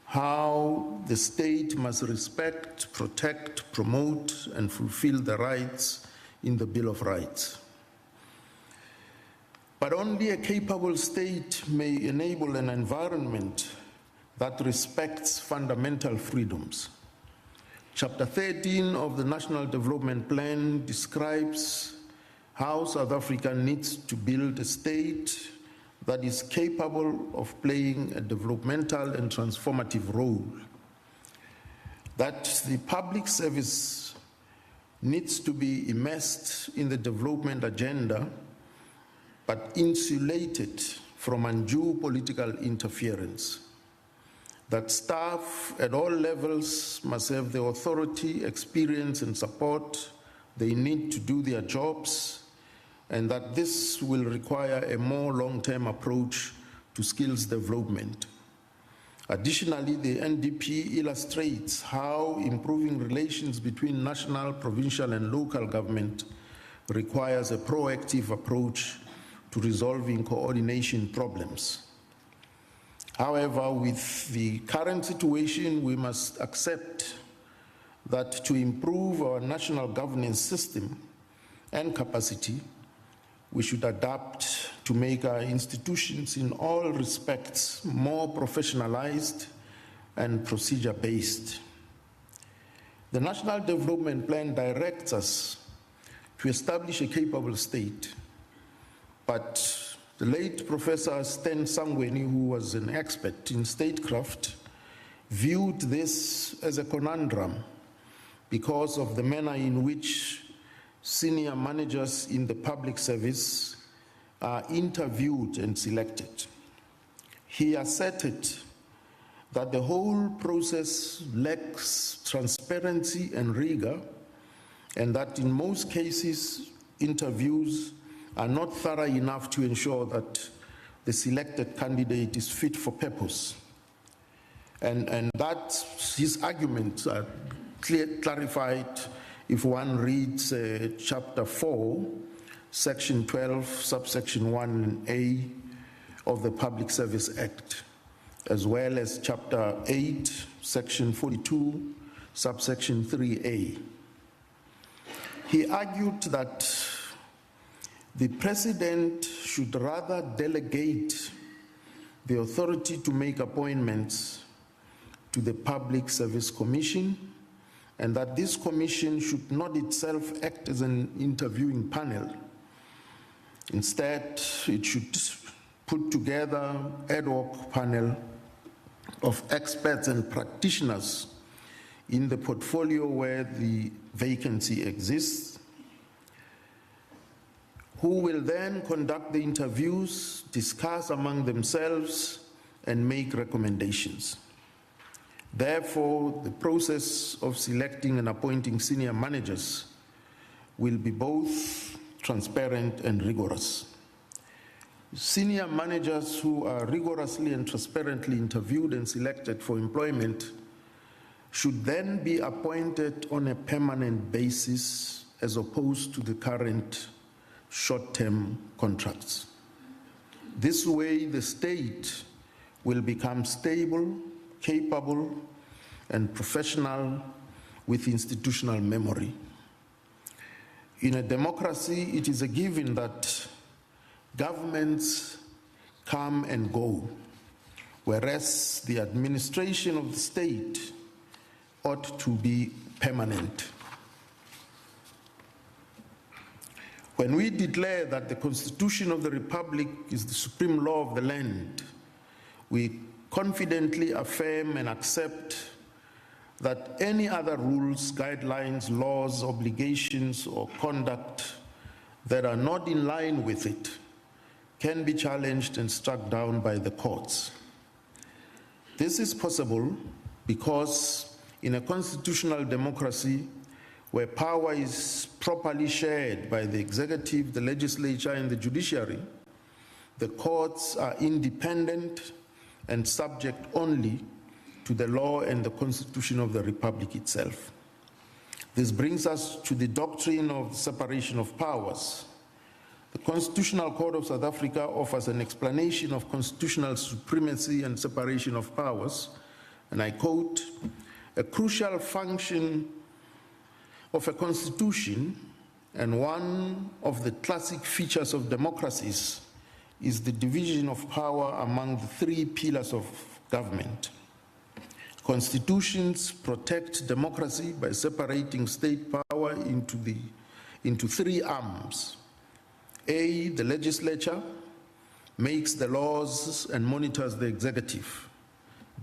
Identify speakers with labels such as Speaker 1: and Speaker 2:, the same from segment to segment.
Speaker 1: how the state must respect, protect, promote, and fulfill the rights in the Bill of Rights. But only a capable state may enable an environment that respects fundamental freedoms. Chapter 13 of the National Development Plan describes how South Africa needs to build a state that is capable of playing a developmental and transformative role, that the public service needs to be immersed in the development agenda, but insulated from undue political interference, that staff at all levels must have the authority, experience, and support they need to do their jobs, and that this will require a more long-term approach to skills development. Additionally, the NDP illustrates how improving relations between national, provincial, and local government requires a proactive approach to resolving coordination problems. However, with the current situation, we must accept that to improve our national governance system and capacity, we should adapt to make our institutions in all respects more professionalized and procedure-based. The National Development Plan directs us to establish a capable state, but the late Professor Sten Sangweni, who was an expert in statecraft, viewed this as a conundrum because of the manner in which senior managers in the public service are interviewed and selected. He asserted that the whole process lacks transparency and rigor, and that in most cases, interviews are not thorough enough to ensure that the selected candidate is fit for purpose. And that his arguments are clarified if one reads chapter 4, section 12, subsection 1A of the Public Service Act, as well as chapter 8, section 42, subsection 3A. He argued that the President should rather delegate the authority to make appointments to the Public Service Commission, and that this commission should not itself act as an interviewing panel. Instead, it should put together an ad hoc panel of experts and practitioners in the portfolio where the vacancy exists, who will then conduct the interviews, discuss among themselves, and make recommendations. Therefore, the process of selecting and appointing senior managers will be both transparent and rigorous. Senior managers who are rigorously and transparently interviewed and selected for employment should then be appointed on a permanent basis as opposed to the current short-term contracts. This way, the state will become stable, capable, and professional with institutional memory. In a democracy, it is a given that governments come and go, whereas the administration of the state ought to be permanent. When we declare that the Constitution of the Republic is the supreme law of the land, we confidently affirm and accept that any other rules, guidelines, laws, obligations, or conduct that are not in line with it can be challenged and struck down by the courts. This is possible because in a constitutional democracy where power is properly shared by the executive, the legislature, and the judiciary, the courts are independent and subject only to the law and the Constitution of the Republic itself. This brings us to the doctrine of the separation of powers. The Constitutional Court of South Africa offers an explanation of constitutional supremacy and separation of powers and I quote, "A crucial function of a constitution and one of the classic features of democracies is the division of power among the three pillars of government. Constitutions protect democracy by separating state power into three arms. A, the legislature makes the laws and monitors the executive.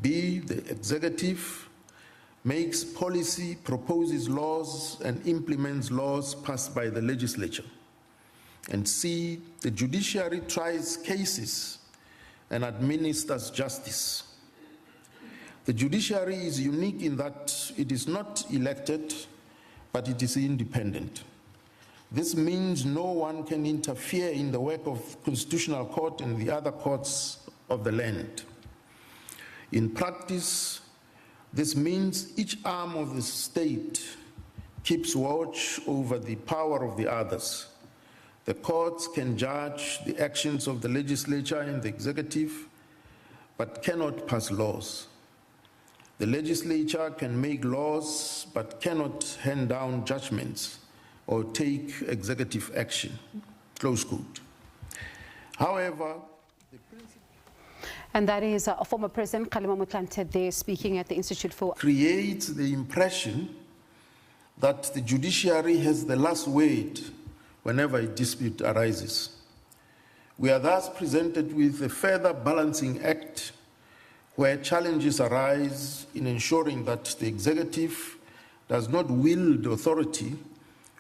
Speaker 1: B, the executive makes policy, proposes laws, and implements laws passed by the legislature. And C, the judiciary tries cases and administers justice. The judiciary is unique in that it is not elected, but it is independent. This means no one can interfere in the work of Constitutional Court and the other courts of the land. In practice, this means each arm of the state keeps watch over the power of the others. The courts can judge the actions of the legislature and the executive, but cannot pass laws. The legislature can make laws, but cannot hand down judgments or take executive action, close quote. However,
Speaker 2: and that is former President Kgalema Motlanthe there speaking at the Institute for...
Speaker 1: creates the impression that the judiciary has the last word whenever a dispute arises. We are thus presented with a further balancing act where challenges arise in ensuring that the executive does not wield authority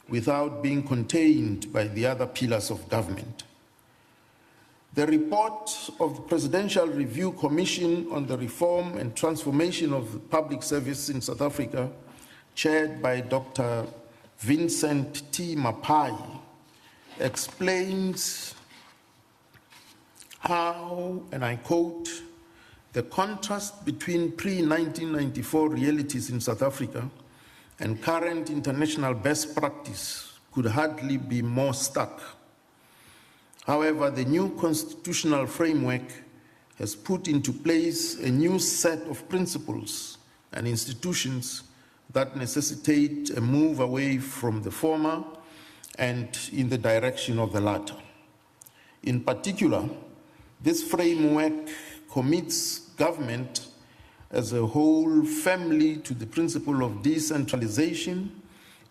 Speaker 1: without being contained by the other pillars of government. The report of the Presidential Review Commission on the Reform and Transformation of the Public Service in South Africa, chaired by Dr. Vincent T. Mapai, explains how, and I quote, "The contrast between pre-1994 realities in South Africa and current international best practice could hardly be more stark. However, the new constitutional framework has put into place a new set of principles and institutions that necessitate a move away from the former and in the direction of the latter. In particular, this framework commits government as a whole family to the principle of decentralization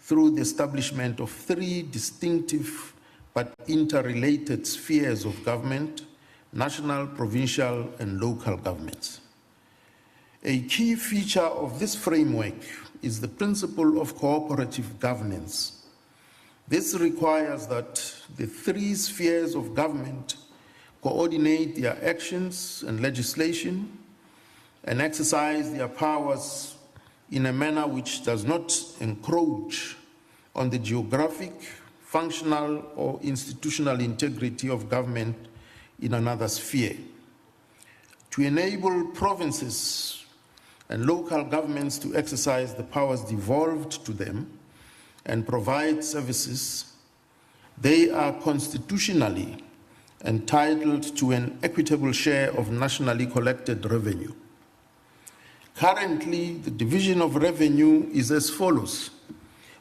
Speaker 1: through the establishment of three distinctive but interrelated spheres of government: national, provincial, and local governments. A key feature of this framework is the principle of cooperative governance. This requires that the three spheres of government coordinate their actions and legislation and exercise their powers in a manner which does not encroach on the geographic, functional, or institutional integrity of government in another sphere. To enable provinces and local governments to exercise the powers devolved to them and provide services, they are constitutionally entitled to an equitable share of nationally collected revenue. Currently, the division of revenue is as follows: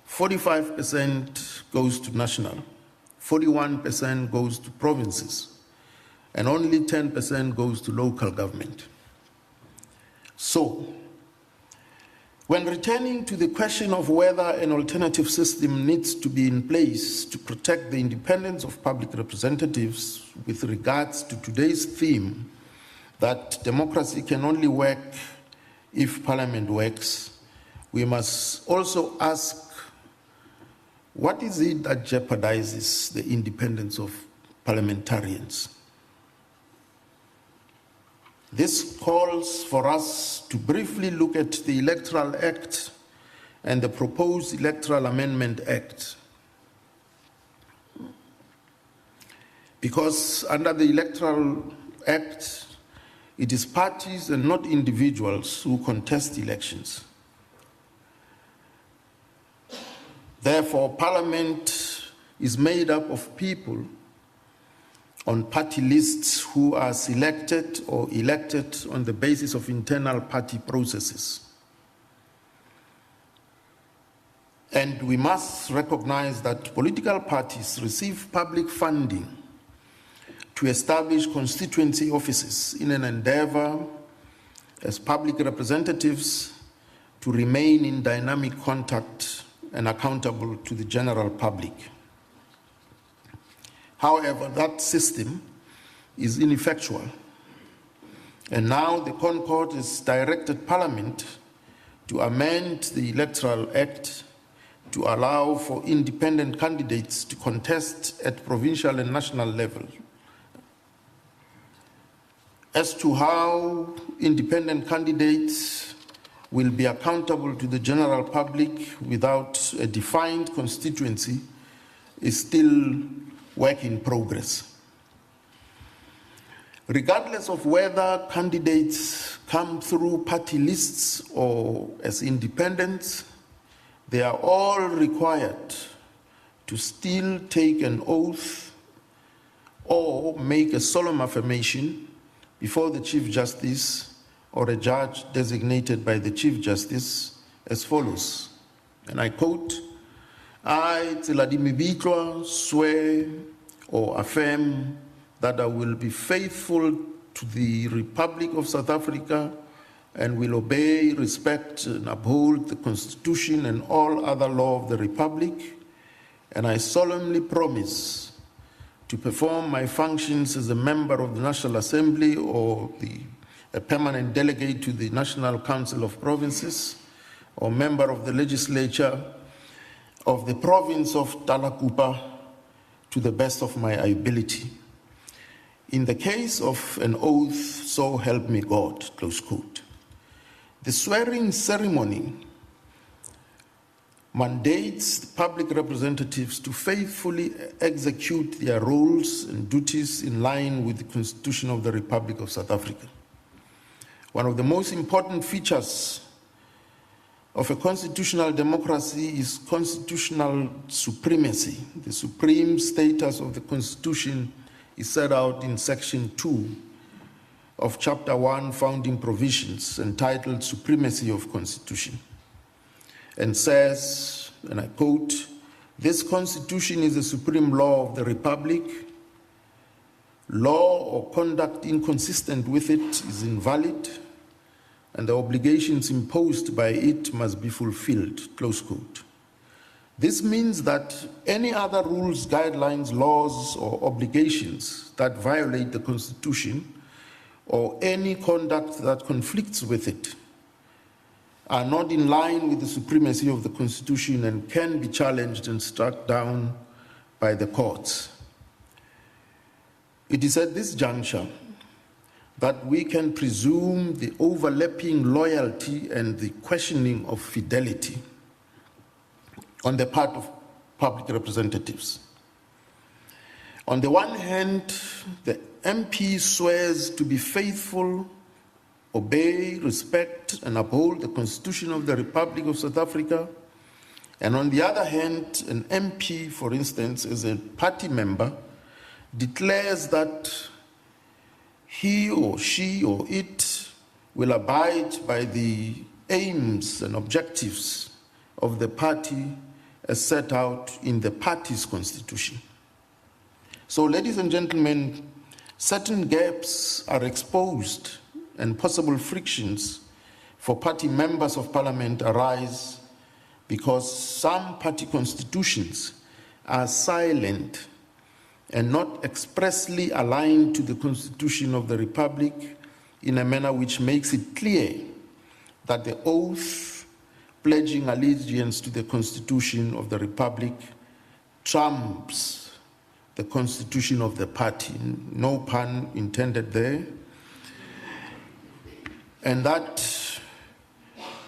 Speaker 1: 45% goes to national, 41% goes to provinces, and only 10% goes to local government. So, when returning to the question of whether an alternative system needs to be in place to protect the independence of public representatives with regards to today's theme that democracy can only work if Parliament works, we must also ask, what is it that jeopardizes the independence of parliamentarians? This calls for us to briefly look at the Electoral Act and the proposed Electoral Amendment Act. Because under the Electoral Act, it is parties and not individuals who contest elections. Therefore, Parliament is made up of people on party lists who are selected or elected on the basis of internal party processes. And we must recognize that political parties receive public funding to establish constituency offices in an endeavor as public representatives to remain in dynamic contact and accountable to the general public. However, that system is ineffectual. And now the Concord has directed Parliament to amend the Electoral Act to allow for independent candidates to contest at provincial and national level. As to how independent candidates will be accountable to the general public without a defined constituency is still work in progress. Regardless of whether candidates come through party lists or as independents, they are all required to still take an oath or make a solemn affirmation before the Chief Justice or a judge designated by the Chief Justice as follows, and I quote, "I, Tseladimi Bitwa, swear or affirm that I will be faithful to the Republic of South Africa and will obey, respect, and uphold the Constitution and all other law of the Republic, and I solemnly promise to perform my functions as a member of the National Assembly or a permanent delegate to the National Council of Provinces or member of the legislature of the province of Talakupa to the best of my ability. In the case of an oath, so help me God," close quote. The swearing ceremony mandates the public representatives to faithfully execute their roles and duties in line with the Constitution of the Republic of South Africa. One of the most important features of a constitutional democracy is constitutional supremacy. The supreme status of the Constitution is set out in Section 2 of Chapter 1, Founding Provisions, entitled Supremacy of Constitution, and says, and I quote, "This Constitution is the supreme law of the Republic. Law or conduct inconsistent with it is invalid, and the obligations imposed by it must be fulfilled," close quote. This means that any other rules, guidelines, laws, or obligations that violate the Constitution or any conduct that conflicts with it are not in line with the supremacy of the Constitution and can be challenged and struck down by the courts. It is at this juncture that we can presume the overlapping loyalty and the questioning of fidelity on the part of public representatives. On the one hand, the MP swears to be faithful, obey, respect, and uphold the Constitution of the Republic of South Africa. And on the other hand, an MP, for instance, as a party member, declares that he or she or it will abide by the aims and objectives of the party as set out in the party's constitution. So, ladies and gentlemen, certain gaps are exposed and possible frictions for party members of parliament arise because some party constitutions are silent and not expressly aligned to the Constitution of the Republic in a manner which makes it clear that the oath pledging allegiance to the Constitution of the Republic trumps the Constitution of the party, no pun intended there, and that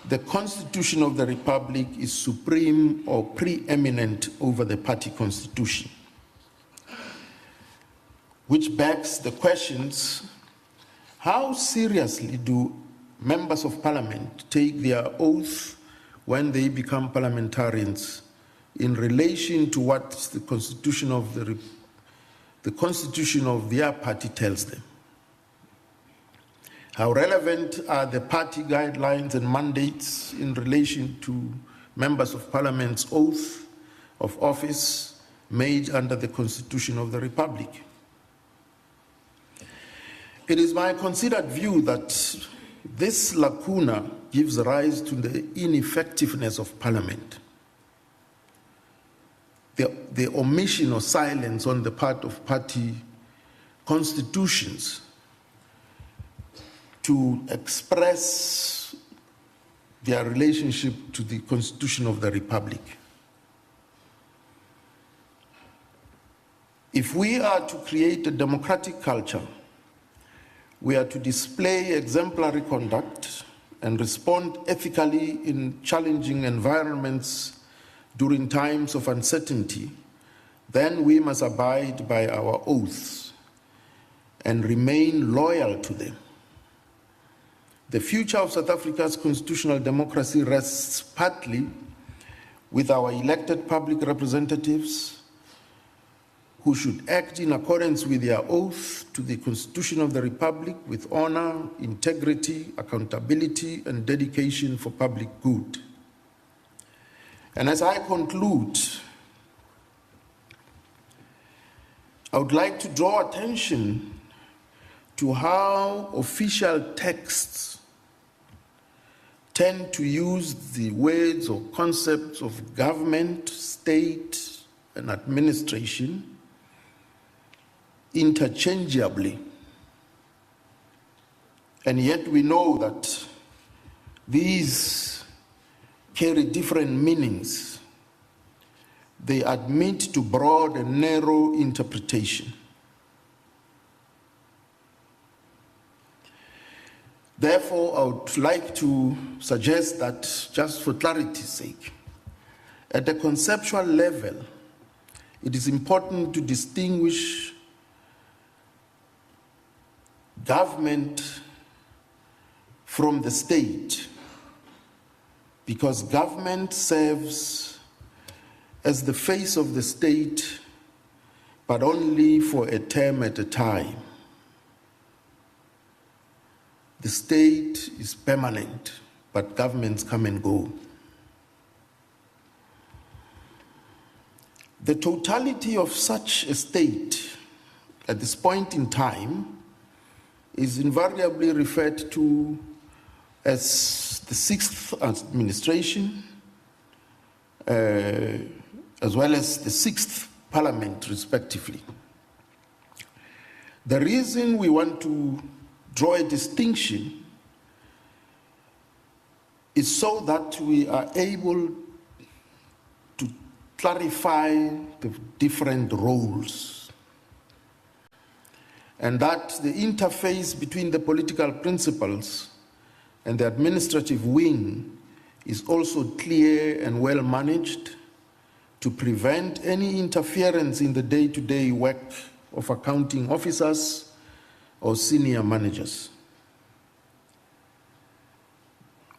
Speaker 1: the Constitution of the Republic is supreme or preeminent over the party constitution. Which begs the questions, how seriously do members of parliament take their oath when they become parliamentarians in relation to what the Constitution of the the constitution of their party tells them. How relevant are the party guidelines and mandates in relation to members of parliament's oath of office made under the Constitution of the Republic? It is my considered view that this lacuna gives rise to the ineffectiveness of Parliament, the omission or silence on the part of party constitutions to express their relationship to the Constitution of the Republic. If we are to create a democratic culture, we are to display exemplary conduct and respond ethically in challenging environments during times of uncertainty, then we must abide by our oaths and remain loyal to them. The future of South Africa's constitutional democracy rests partly with our elected public representatives who should act in accordance with their oath to the Constitution of the Republic with honor, integrity, accountability, and dedication for public good. And as I conclude, I would like to draw attention to how official texts tend to use the words or concepts of government, state, and administration interchangeably. And yet we know that these carry different meanings. They admit to broad and narrow interpretation. Therefore, I would like to suggest that, just for clarity's sake, at the conceptual level, it is important to distinguish government from the state, because government serves as the face of the state, but only for a term at a time. The state is permanent, but governments come and go. The totality of such a state at this point in time is invariably referred to as the sixth administration, as well as the sixth parliament, respectively. The reason we want to draw a distinction is so that we are able to clarify the different roles, and that the interface between the political principles and the administrative wing is also clear and well managed to prevent any interference in the day-to-day work of accounting officers or senior managers.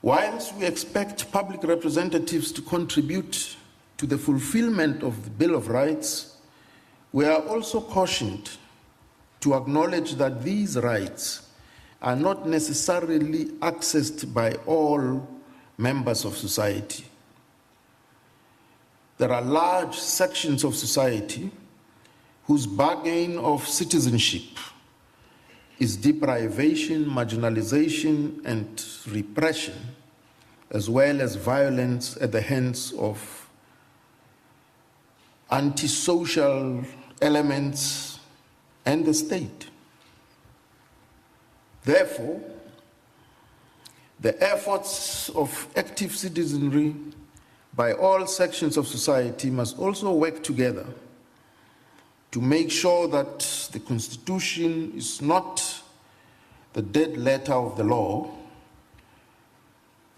Speaker 1: Whilst we expect public representatives to contribute to the fulfillment of the Bill of Rights, we are also cautioned to acknowledge that these rights are not necessarily accessed by all members of society. There are large sections of society whose bargain of citizenship is deprivation, marginalization, and repression, as well as violence at the hands of antisocial elements and the state. Therefore, the efforts of active citizenry by all sections of society must also work together to make sure that the Constitution is not the dead letter of the law,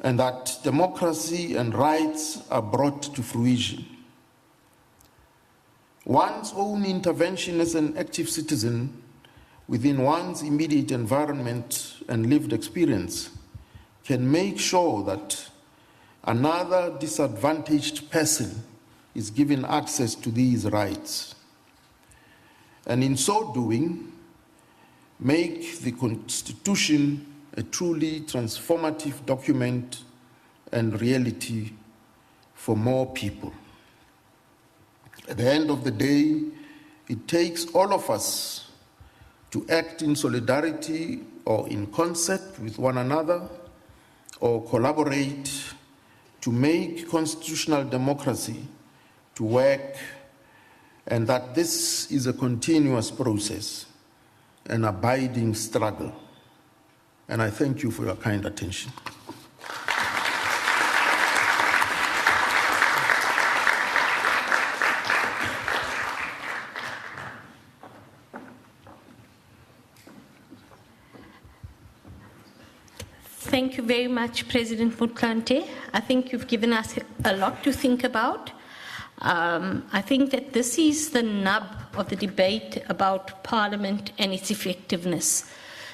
Speaker 1: and that democracy and rights are brought to fruition. One's own intervention as an active citizen within one's immediate environment and lived experience can make sure that another disadvantaged person is given access to these rights. and in so doing, make the Constitution a truly transformative document and reality for more people. At the end of the day, it takes all of us to act in solidarity or in concert with one another or collaborate to make constitutional democracy to work, and that this is a continuous process, an abiding struggle. And I thank you for your kind attention.
Speaker 3: Thank you very much, President Motlanthe. I think you've given us a lot to think about. I think that this is the nub of the debate about Parliament and its effectiveness.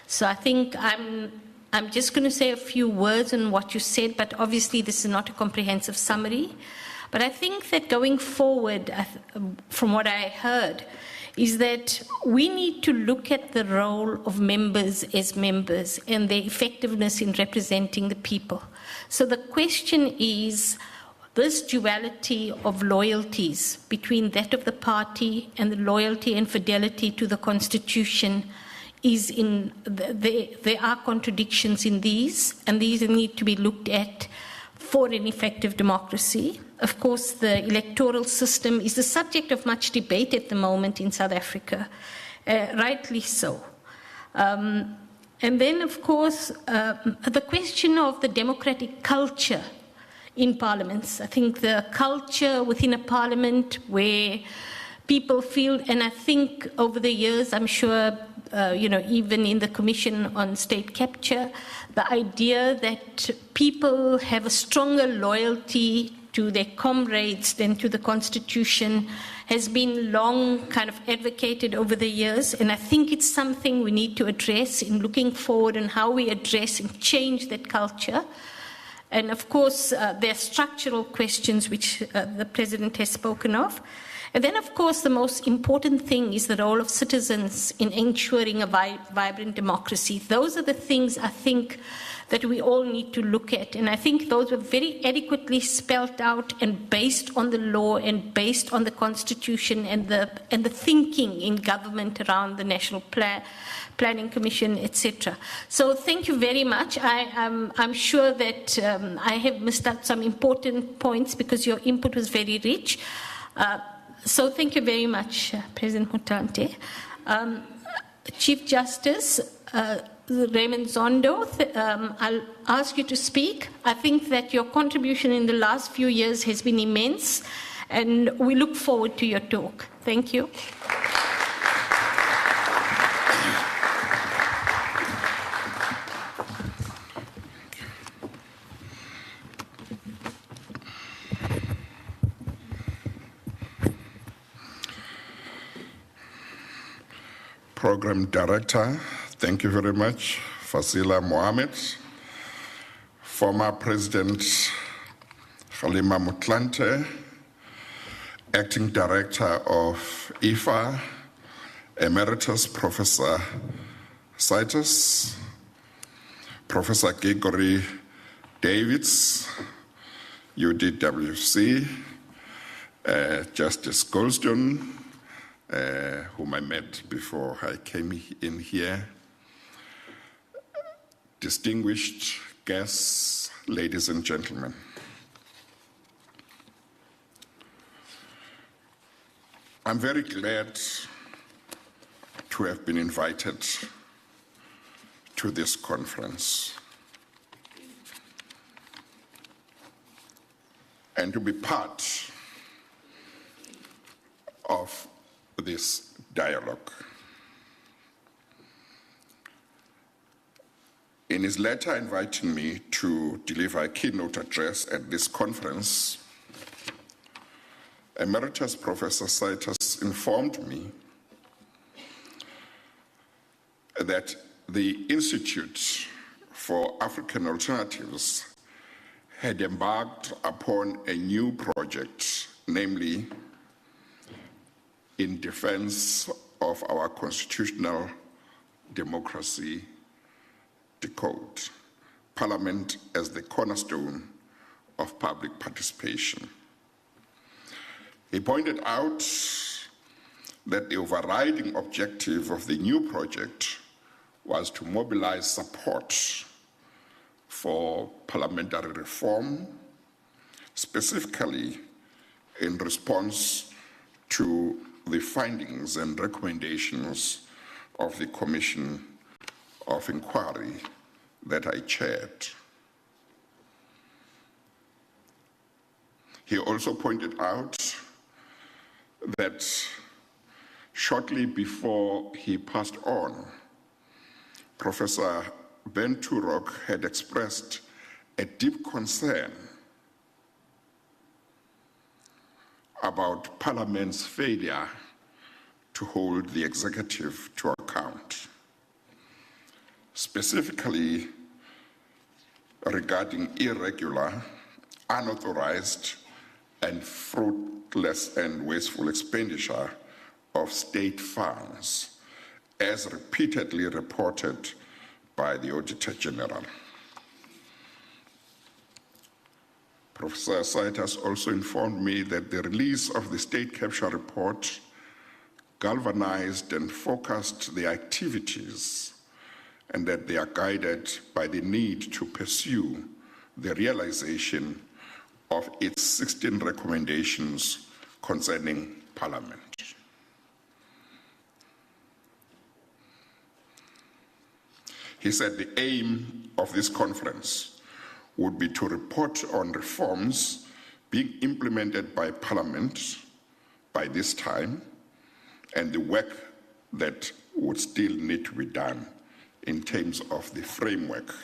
Speaker 3: So I think I'm just going to say a few words on what you said, but obviously this is not a comprehensive summary. But I think that going forward, from what I heard, is that we need to look at the role of members as members and their effectiveness in representing the people. So the question is, this duality of loyalties between that of the party and the loyalty and fidelity to the Constitution is there are contradictions in these, and these need to be looked at for an effective democracy. Of course, the electoral system is the subject of much debate at the moment in South Africa, rightly so. And then, of course, the question of the democratic culture in parliaments. I think the culture within a parliament where people feel, and I think over the years, I'm sure, even in the Commission on State Capture, the idea that people have a stronger loyalty to their comrades than to the Constitution has been long kind of advocated over the years, and I think it's something we need to address in looking forward and how we address and change that culture. And of course, there are structural questions which the President has spoken of. And then, of course, the most important thing is the role of citizens in ensuring a vibrant democracy. Those are the things I think that we all need to look at. And I think those were very adequately spelled out and based on the law and based on the Constitution and the thinking in government around the National Planning Commission, etc. So thank you very much. I'm sure that I have missed out some important points because your input was very rich. So thank you very much, President Motlanthe. Chief Justice Raymond Zondo, I'll ask you to speak. I think that your contribution in the last few years has been immense, and we look forward to your talk. Thank you.
Speaker 4: Program Director, thank you very much. Fasila Mohammed, former President Kgalema Motlanthe, Acting Director of IFAA, Emeritus Professor Citus, Professor Gregory Davids, UDWC, Justice Goldstone, whom I met before I came in here, distinguished guests, ladies and gentlemen. I'm very glad to have been invited to this conference and to be part of this dialogue. In his letter inviting me to deliver a keynote address at this conference, Emeritus Professor Citus informed me that the Institute for African Alternatives had embarked upon a new project, namely in defense of our constitutional democracy decode. Parliament as the cornerstone of public participation. He pointed out that the overriding objective of the new project was to mobilize support for parliamentary reform, specifically in response to the findings and recommendations of the Commission of Inquiry that I chaired. He also pointed out that shortly before he passed on, Professor Ben Turok had expressed a deep concern about Parliament's failure to hold the executive to account, specifically regarding irregular, unauthorized, and fruitless and wasteful expenditure of state funds, as repeatedly reported by the Auditor General. Professor Saitas also informed me that the release of the state capture report galvanized and focused the activities, and that they are guided by the need to pursue the realization of its 16 recommendations concerning Parliament. He said the aim of this conference would be to report on reforms being implemented by Parliament by this time and the work that would still need to be done in terms of the framework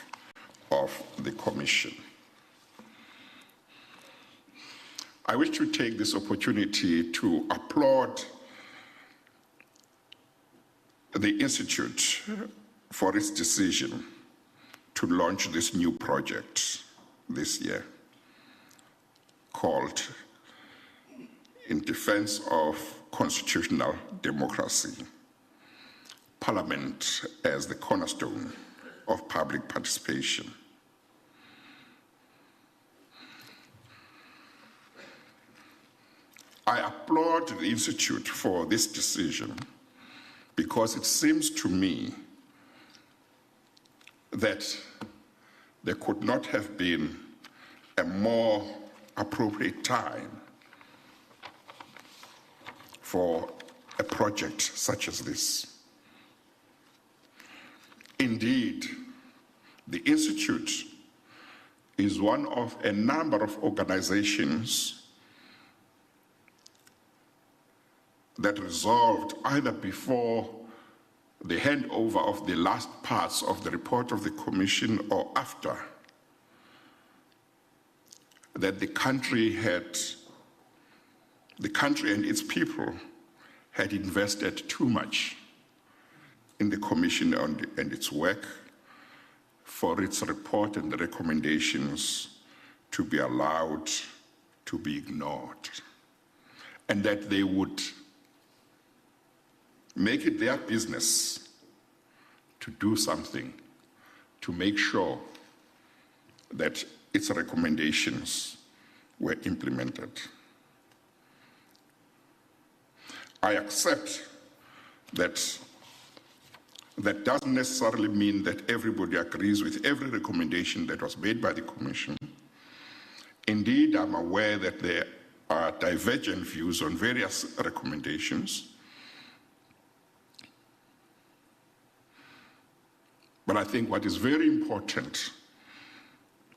Speaker 4: of the Commission. I wish to take this opportunity to applaud the Institute for its decision to launch this new project this year called In Defense of Constitutional Democracy, Parliament as the cornerstone of public participation. I applaud the Institute for this decision because it seems to me that there could not have been a more appropriate time for a project such as this. Indeed, the Institute is one of a number of organizations that resolved either before the handover of the last parts of the report of the Commission or after that the country and its people had invested too much in the Commission and its work for its report and the recommendations to be allowed to be ignored, and that they would make it their business to do something to make sure that its recommendations were implemented. I accept that that doesn't necessarily mean that everybody agrees with every recommendation that was made by the Commission. Indeed, I'm aware that there are divergent views on various recommendations. But I think what is very important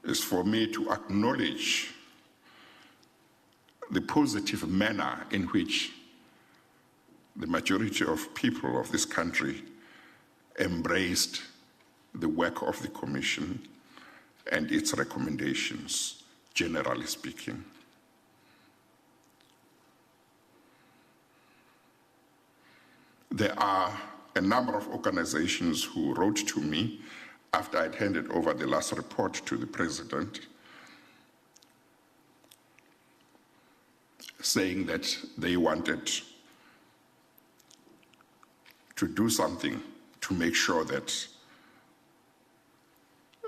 Speaker 4: is for me to acknowledge the positive manner in which the majority of people of this country embraced the work of the Commission and its recommendations, generally speaking. There are a number of organizations who wrote to me after I'd handed over the last report to the President, saying that they wanted to do something to make sure that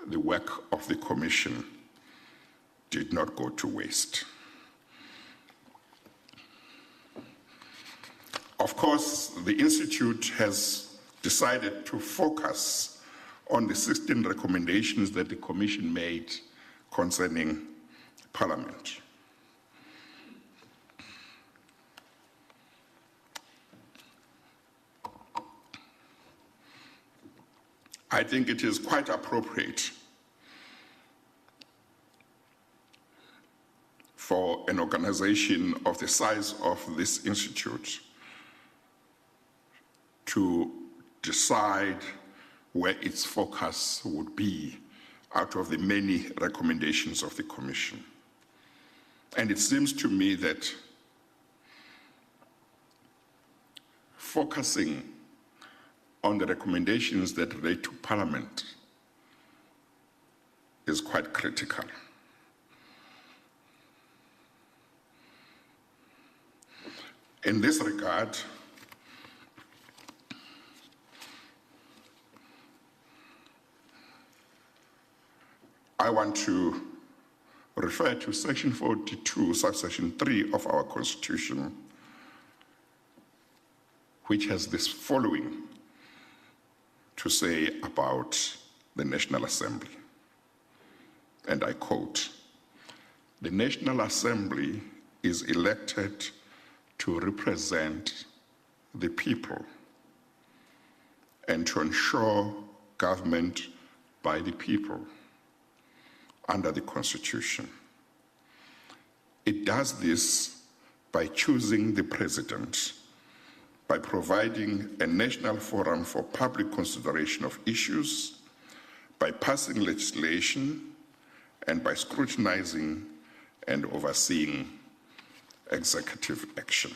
Speaker 4: the work of the Commission did not go to waste. Of course, the Institute has decided to focus on the 16 recommendations that the Commission made concerning Parliament. I think it is quite appropriate for an organization of the size of this institute to decide where its focus would be out of the many recommendations of the Commission. And it seems to me that focusing on the recommendations that relate to Parliament is quite critical. In this regard, I want to refer to Section 42, subsection 3 of our Constitution, which has this following to say about the National Assembly. And I quote, "The National Assembly is elected to represent the people and to ensure government by the people under the Constitution. It does this by choosing the President, by providing a national forum for public consideration of issues, by passing legislation, and by scrutinizing and overseeing executive action."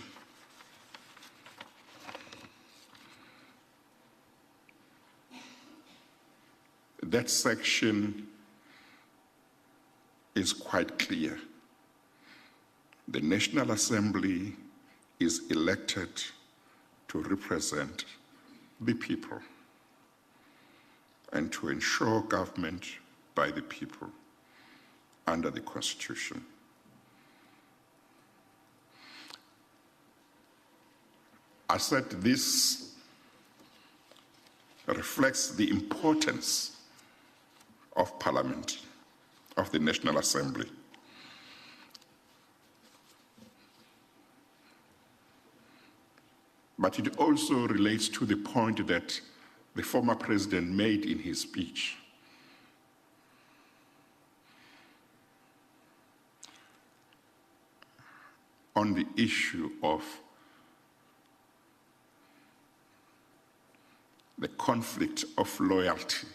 Speaker 4: That section is quite clear. The National Assembly is elected to represent the people and to ensure government by the people under the Constitution. I said this reflects the importance of Parliament, of the National Assembly. But it also relates to the point that the former president made in his speech. On the issue of the conflict of loyalty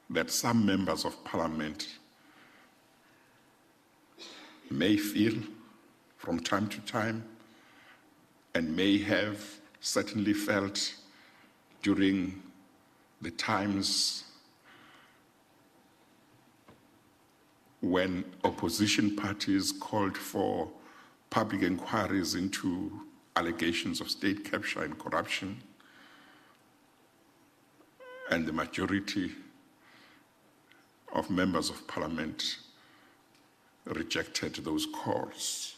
Speaker 4: that some members of Parliament may feel from time to time and may have certainly felt during the times when opposition parties called for public inquiries into allegations of state capture and corruption, and the majority of members of Parliament rejected those calls.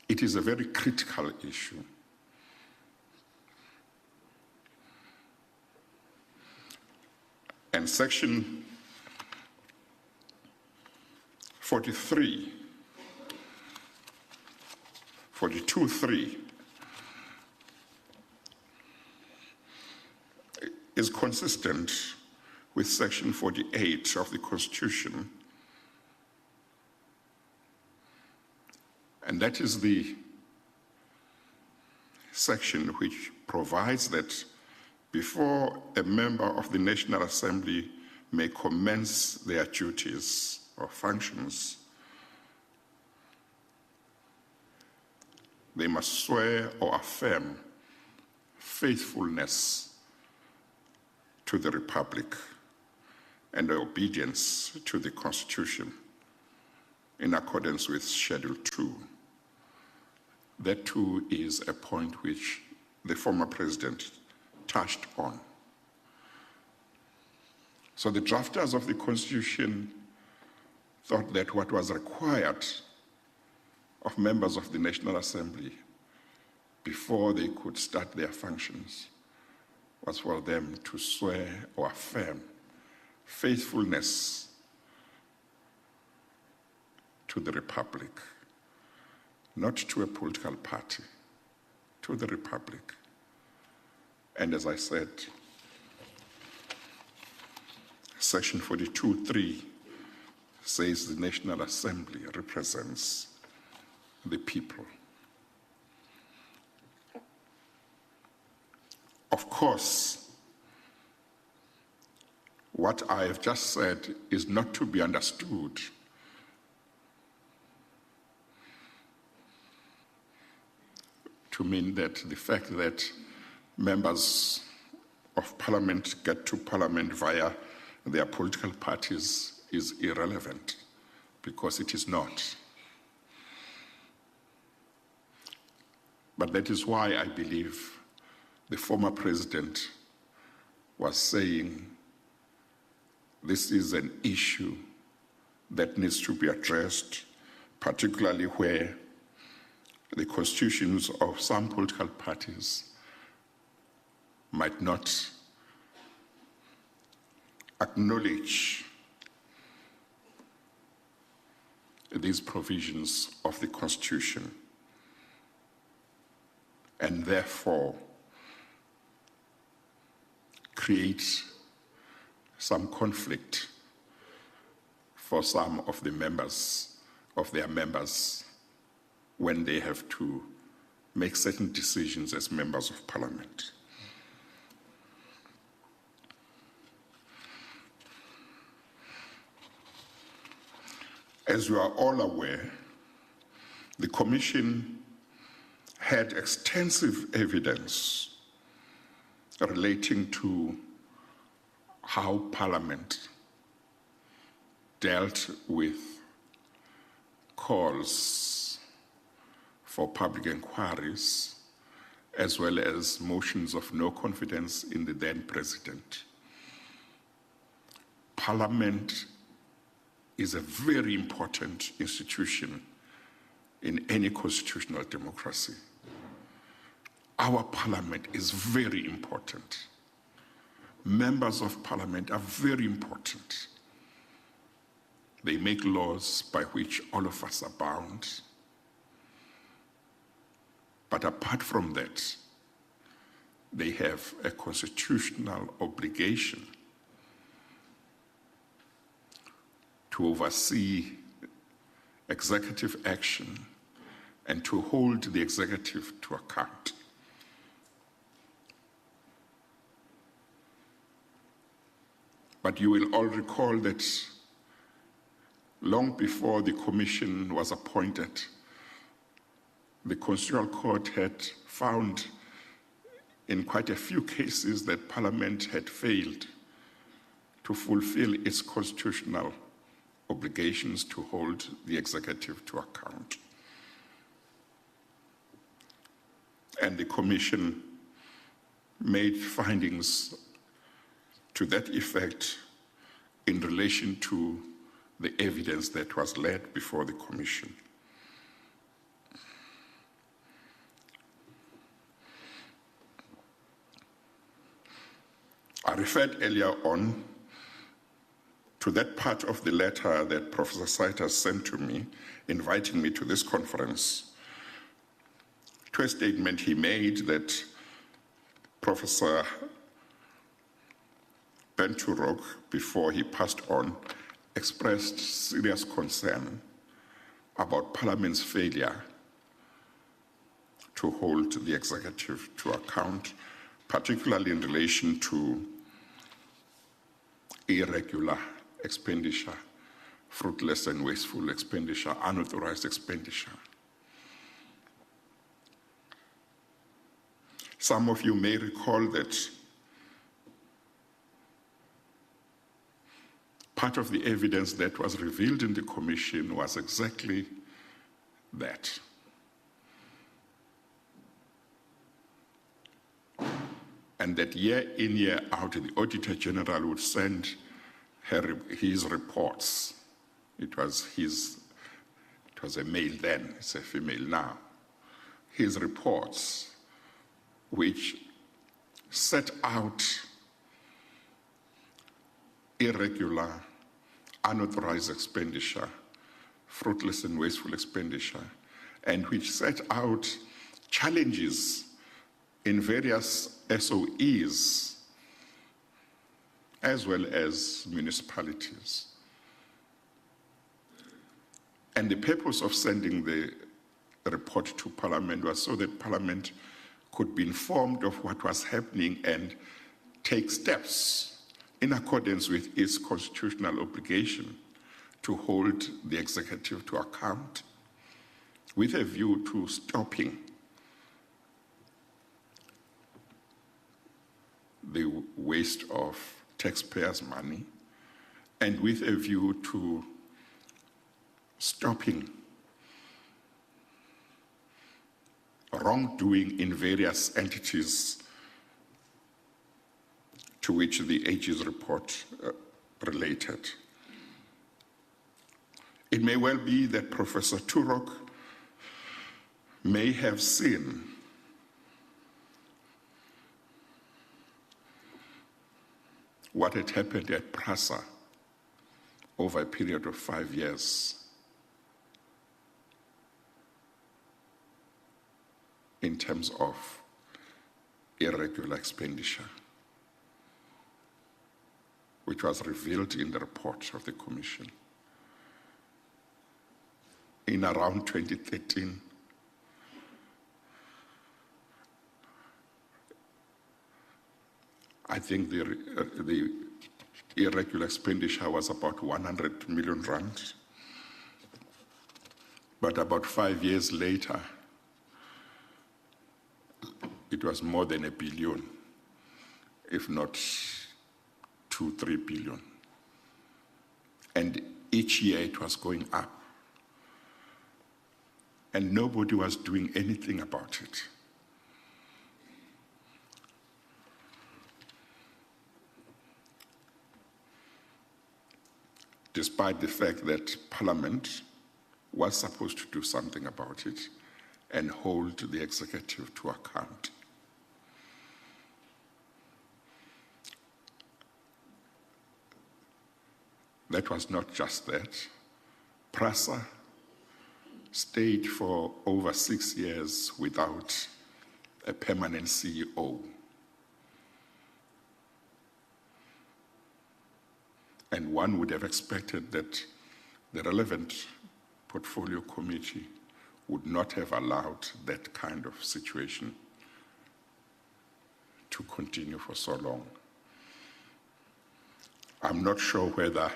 Speaker 4: It is a very critical issue. And Section 42(3) is consistent with Section 48 of the Constitution, and that is the section which provides that before a member of the National Assembly may commence their duties or functions, they must swear or affirm faithfulness to the Republic and obedience to the Constitution. in accordance with Schedule 2. That too is a point which the former president touched on. So the drafters of the Constitution thought that what was required of members of the National Assembly before they could start their functions was for them to swear or affirm faithfulness to the Republic, not to a political party, to the Republic. And as I said, Section 42(3) says the National Assembly represents the people. Of course, what I have just said is not to be understood to mean that the fact that members of parliament get to parliament via their political parties is irrelevant, because it is not. But that is why I believe the former president was saying this is an issue that needs to be addressed, particularly where the constitutions of some political parties might not acknowledge these provisions of the Constitution, and therefore create some conflict for some of the members, of their members, when they have to make certain decisions as members of parliament. As you are all aware, the Commission had extensive evidence relating to how Parliament dealt with calls for public inquiries, as well as motions of no confidence in the then President. Parliament is a very important institution in any constitutional democracy. Our Parliament is very important. Members of Parliament are very important. They make laws by which all of us are bound. But apart from that, they have a constitutional obligation to oversee executive action and to hold the executive to account. But you will all recall that long before the Commission was appointed, the Constitutional Court had found in quite a few cases that Parliament had failed to fulfill its constitutional obligations to hold the executive to account. And the Commission made findings to that effect in relation to the evidence that was laid before the Commission. I referred earlier on to that part of the letter that Professor Saita sent to me, inviting me to this conference, to a statement he made that Professor Benturok, before he passed on, expressed serious concern about Parliament's failure to hold the executive to account, particularly in relation to irregular expenditure, fruitless and wasteful expenditure, unauthorized expenditure. Some of you may recall that part of the evidence that was revealed in the commission was exactly that. And that year in, year out, the Auditor General would send his reports. It was a male then, it's a female now. His reports, which set out irregular, unauthorized expenditure, fruitless and wasteful expenditure, and which set out challenges in various SOEs as well as municipalities. And the purpose of sending the report to Parliament was so that Parliament could be informed of what was happening and take steps in accordance with its constitutional obligation to hold the executive to account with a view to stopping the waste of taxpayers' money and with a view to stopping wrongdoing in various entities to which the AG's report related. It may well be that Professor Turok may have seen what had happened at PRASA over a period of 5 years in terms of irregular expenditure, which was revealed in the report of the Commission. In around 2013, I think the irregular expenditure was about 100 million rand, but about 5 years later, it was more than 1 billion, if not 2-3 billion. And each year it was going up. And nobody was doing anything about it. Despite the fact that Parliament was supposed to do something about it and hold the executive to account. That was not just that. PRASA stayed for over 6 years without a permanent CEO. And one would have expected that the relevant portfolio committee would not have allowed that kind of situation to continue for so long. I'm not sure whether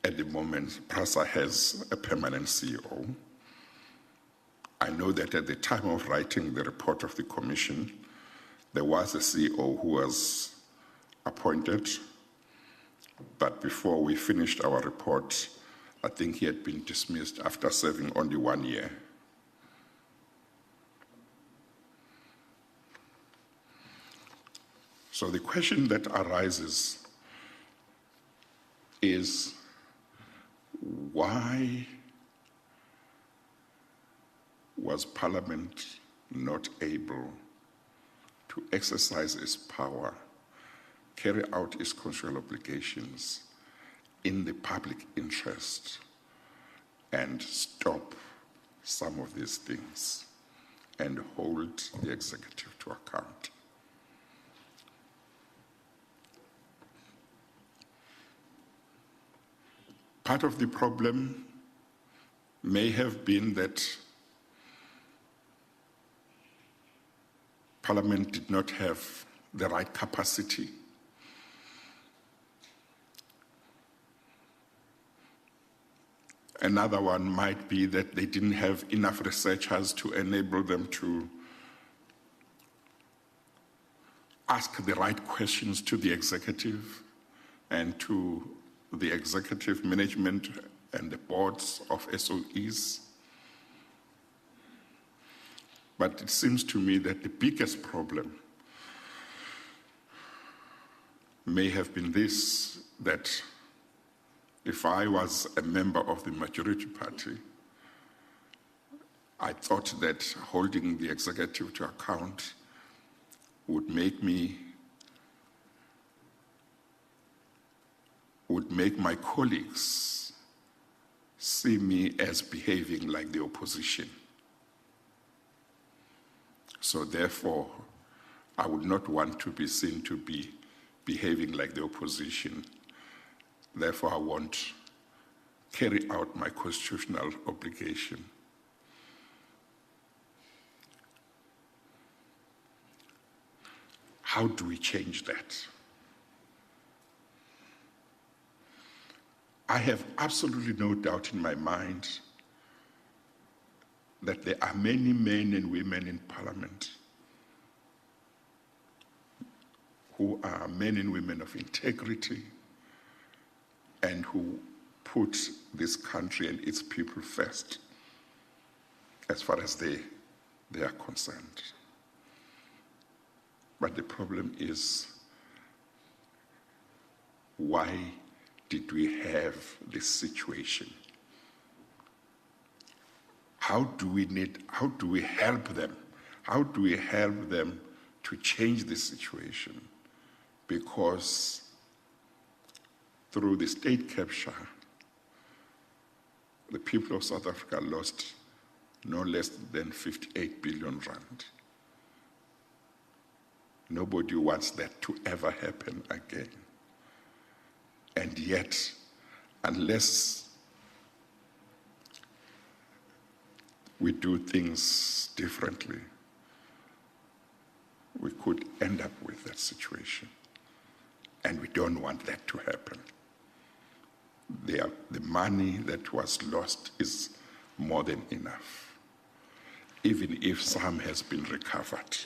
Speaker 4: at the moment PRASA has a permanent CEO. I know that at the time of writing the report of the Commission, there was a CEO who was appointed, but before we finished our report, I think he had been dismissed after serving only 1 year. So the question that arises is, why was Parliament not able to exercise its power, carry out its constitutional obligations in the public interest and stop some of these things and hold the executive to account? Part of the problem may have been that Parliament did not have the right capacity Another one might be that they didn't have enough researchers to enable them to ask the right questions to the executive and to the executive management and the boards of SOEs. But it seems to me that the biggest problem may have been this, that if I was a member of the majority party, I thought that holding the executive to account would make my colleagues see me as behaving like the opposition. So therefore, I would not want to be seen to be behaving like the opposition. Therefore, I won't carry out my constitutional obligation. How do we change that? I have absolutely no doubt in my mind that there are many men and women in Parliament who are men and women of integrity and who put this country and its people first as far as they are concerned. But the problem is, why did we have this situation? How do we help them? How do we help them to change the situation? Because through the state capture, the people of South Africa lost no less than 58 billion rand. Nobody wants that to ever happen again. And yet, unless we do things differently, we could end up with that situation. And we don't want that to happen. The money that was lost is more than enough, even if some has been recovered.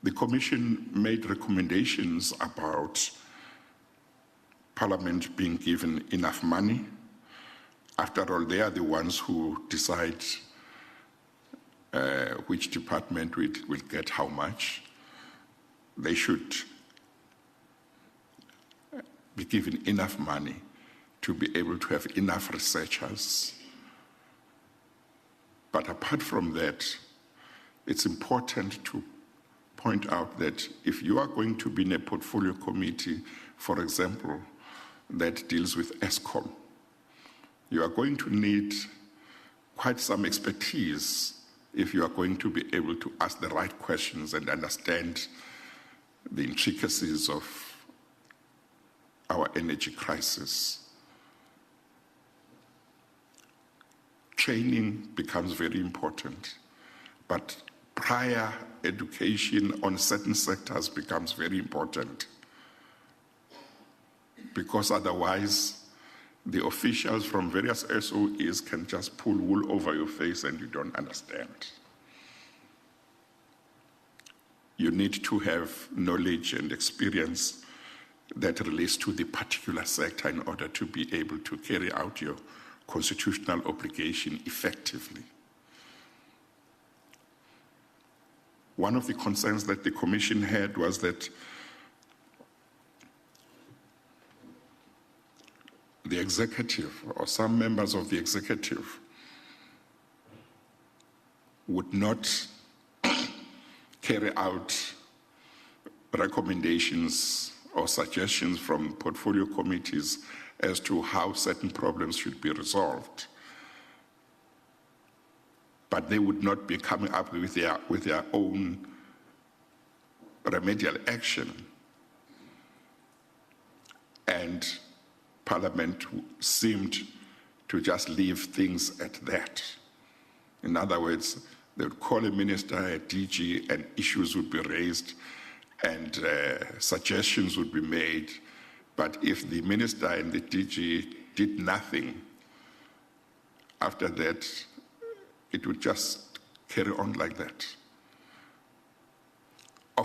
Speaker 4: The Commission made recommendations about Parliament being given enough money. After all, they are the ones who decide which department will get how much. They should be given enough money to be able to have enough researchers. But apart from that, it's important to point out that if you are going to be in a portfolio committee, for example, that deals with ESCOM, you are going to need quite some expertise if you are going to be able to ask the right questions and understand the intricacies of our energy crisis. Training becomes very important, but prior education on certain sectors becomes very important, because otherwise the officials from various SOEs can just pull wool over your face and you don't understand. You need to have knowledge and experience that relates to the particular sector in order to be able to carry out your constitutional obligation effectively. One of the concerns that the Commission had was that the executive or some members of the executive would not carry out recommendations or suggestions from portfolio committees as to how certain problems should be resolved. But they would not be coming up with their own remedial action. And Parliament seemed to just leave things at that. In other words, they would call a minister, a DG, and issues would be raised and suggestions would be made. But if the minister and the DG did nothing, after that, it would just carry on like that.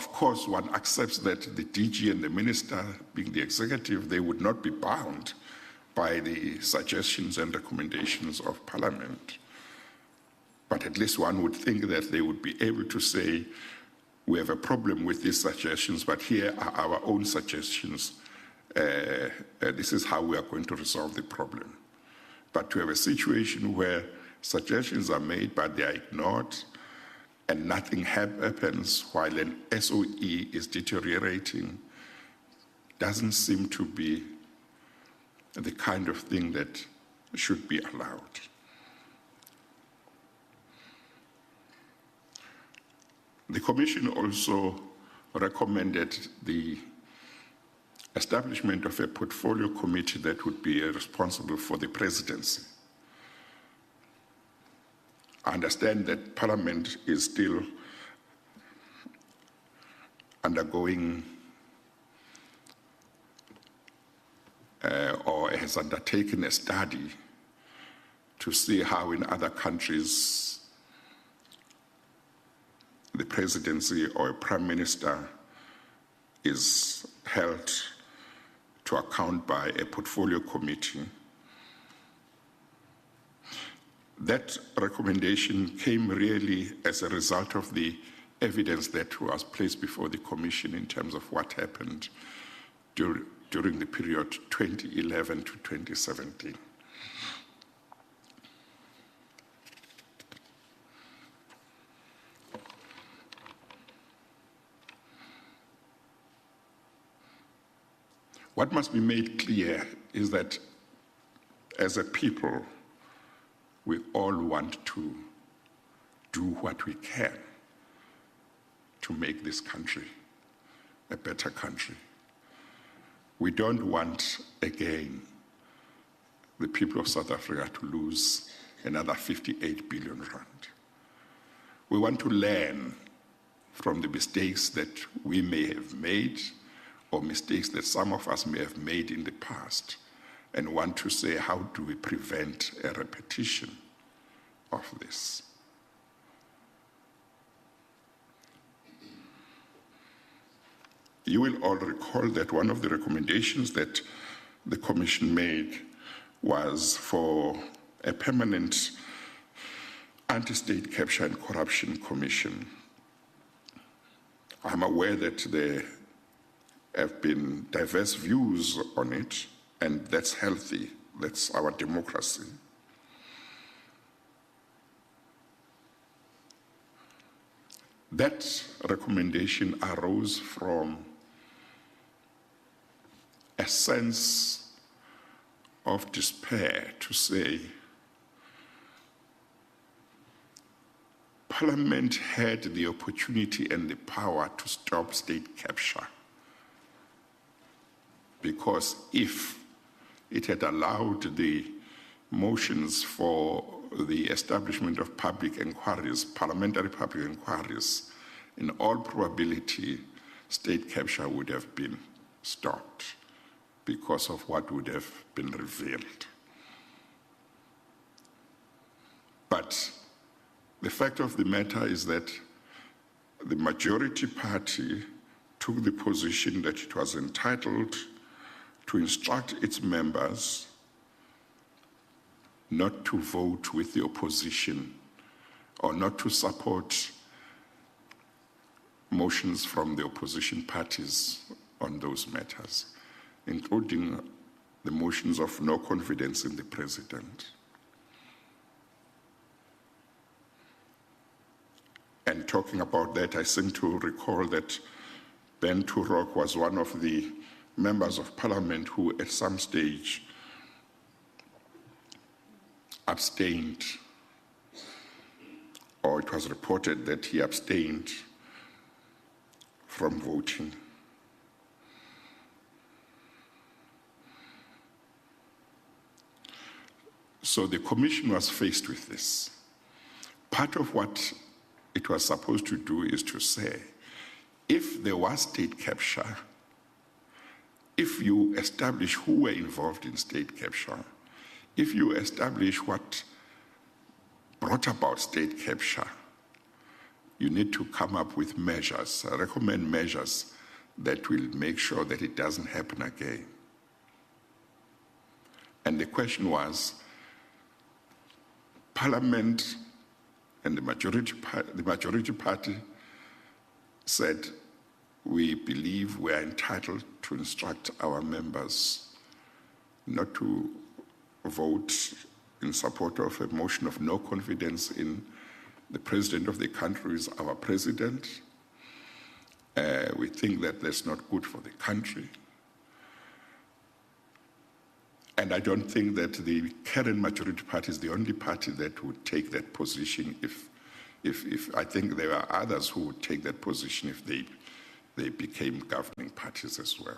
Speaker 4: Of course, one accepts that the DG and the minister, being the executive, they would not be bound by the suggestions and recommendations of Parliament. But at least one would think that they would be able to say, we have a problem with these suggestions, but here are our own suggestions. This is how we are going to resolve the problem. But to have a situation where suggestions are made, but they are ignored, and nothing happens while an SOE is deteriorating, doesn't seem to be the kind of thing that should be allowed. The Commission also recommended the establishment of a portfolio committee that would be responsible for the presidency. I understand that Parliament is still undergoing or has undertaken a study to see how in other countries the presidency or a prime minister is held to account by a portfolio committee. That recommendation came really as a result of the evidence that was placed before the Commission in terms of what happened during the period 2011 to 2017. What must be made clear is that as a people, we all want to do what we can to make this country a better country. We don't want, again, the people of South Africa to lose another 58 billion rand. We want to learn from the mistakes that we may have made or mistakes that some of us may have made in the past, and want to say, how do we prevent a repetition of this? You will all recall that one of the recommendations that the Commission made was for a permanent anti-state capture and corruption commission. I'm aware that there have been diverse views on it, and that's healthy. That's our democracy. That recommendation arose from a sense of despair to say, Parliament had the opportunity and the power to stop state capture, because if it had allowed the motions for the establishment of public inquiries, parliamentary public inquiries, in all probability, state capture would have been stopped because of what would have been revealed. But the fact of the matter is that the majority party took the position that it was entitled to instruct its members not to vote with the opposition or not to support motions from the opposition parties on those matters, including the motions of no confidence in the president. And talking about that, I seem to recall that Ben Turok was one of the members of Parliament who at some stage abstained, or it was reported that he abstained from voting. So the Commission was faced with this. Part of what it was supposed to do is to say, if there was state capture, if you establish who were involved in state capture, if you establish what brought about state capture, you need to come up with measures, recommend measures that will make sure that it doesn't happen again. And the question was, Parliament and the majority party said, we believe we are entitled to instruct our members not to vote in support of a motion of no confidence in the president of the country is our president. We think that that's not good for the country. And I don't think that the current majority party is the only party that would take that position if I think there are others who would take that position if they became governing parties as well.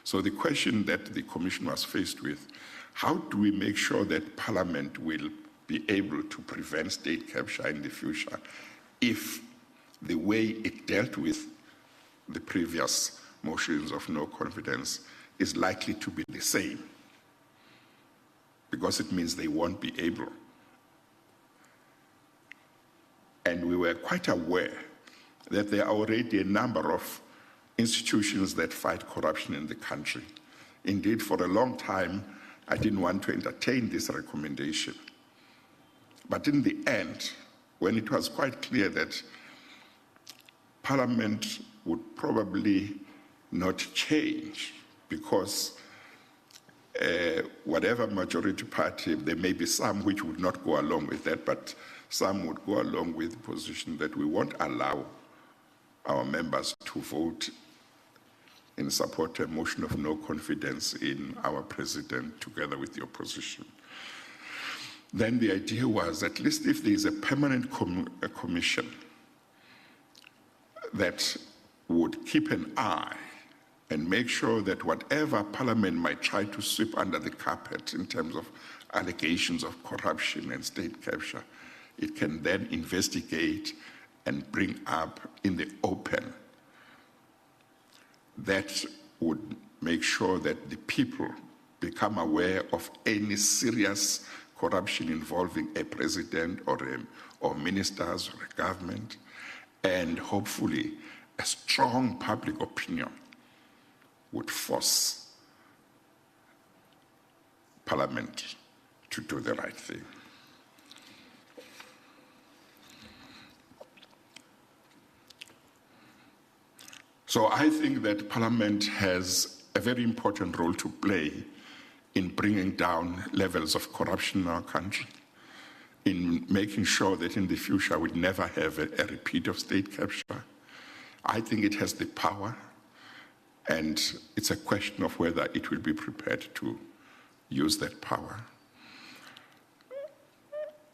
Speaker 4: So the question that the Commission was faced with, how do we make sure that Parliament will be able to prevent state capture in the future if the way it dealt with the previous motions of no confidence is likely to be the same? Because it means they won't be able. And we were quite aware that there are already a number of institutions that fight corruption in the country. Indeed, for a long time, I didn't want to entertain this recommendation. But in the end, when it was quite clear that Parliament would probably not change because whatever majority party, there may be some which would not go along with that, but some would go along with the position that we won't allow our members to vote in support of a motion of no confidence in our president together with the opposition. Then the idea was, at least if there is a permanent commission that would keep an eye and make sure that whatever Parliament might try to sweep under the carpet in terms of allegations of corruption and state capture, it can then investigate and bring up in the open. That would make sure that the people become aware of any serious corruption involving a president or ministers or a government, and hopefully a strong public opinion would force Parliament to do the right thing. So I think that Parliament has a very important role to play in bringing down levels of corruption in our country, in making sure that in the future we'd never have a repeat of state capture. I think it has the power, and it's a question of whether it will be prepared to use that power.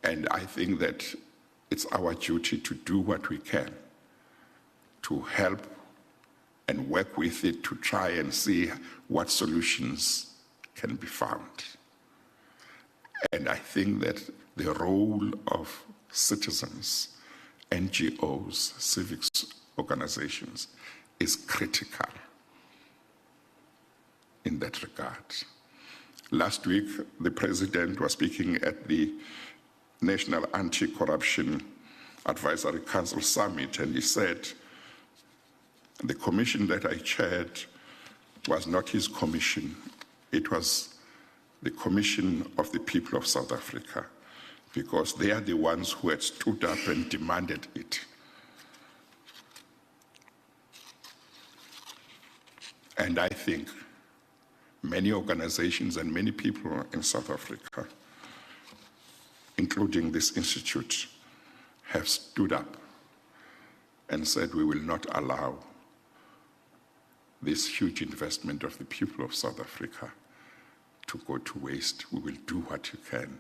Speaker 4: And I think that it's our duty to do what we can to help and work with it to try and see what solutions can be found. And I think that the role of citizens, NGOs, civic organizations is critical in that regard. Last week, the President was speaking at the National Anti-Corruption Advisory Council Summit, and he said, the commission that I chaired was not his commission. It was the commission of the people of South Africa, because they are the ones who had stood up and demanded it. And I think many organizations and many people in South Africa, including this institute, have stood up and said we will not allow this huge investment of the people of South Africa to go to waste. We will do what you can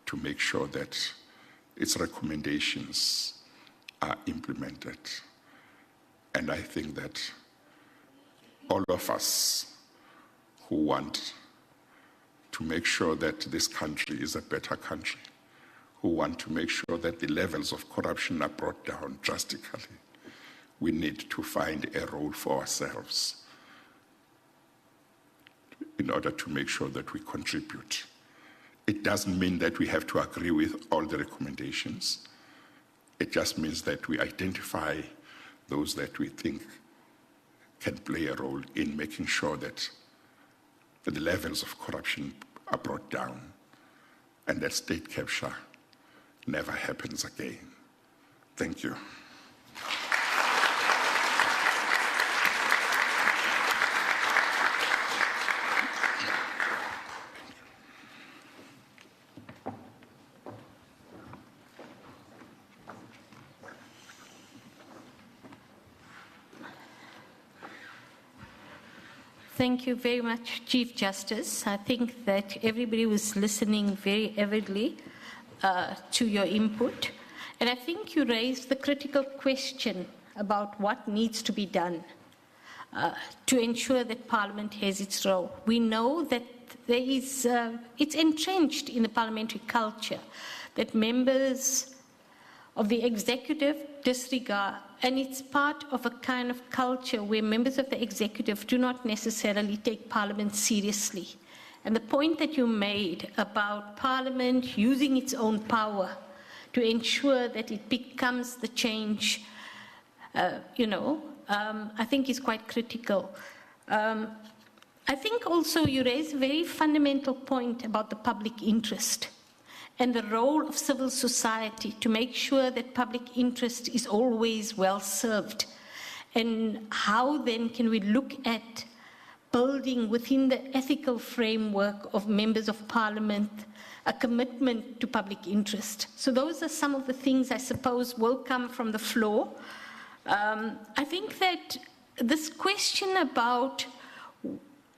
Speaker 4: to make sure that its recommendations are implemented. And I think that all of us who want to make sure that this country is a better country, who want to make sure that the levels of corruption are brought down drastically, we need to find a role for ourselves in order to make sure that we contribute. It doesn't mean that we have to agree with all the recommendations. It just means that we identify those that we think can play a role in making sure that the levels of corruption are brought down and that state capture never happens again. Thank you.
Speaker 3: Thank you very much, Chief Justice. I think that everybody was listening very avidly to your input. And I think you raised the critical question about what needs to be done to ensure that Parliament has its role. We know that there is, it's entrenched in the parliamentary culture that members of the executive disregard, and it's part of a kind of culture where members of the executive do not necessarily take Parliament seriously. And the point that you made about Parliament using its own power to ensure that it becomes the change, I think is quite critical. I think also you raised a very fundamental point about the public interest and the role of civil society to make sure that public interest is always well served. And how then can we look at building within the ethical framework of members of Parliament a commitment to public interest. So those are some of the things I suppose will come from the floor. I think that this question about,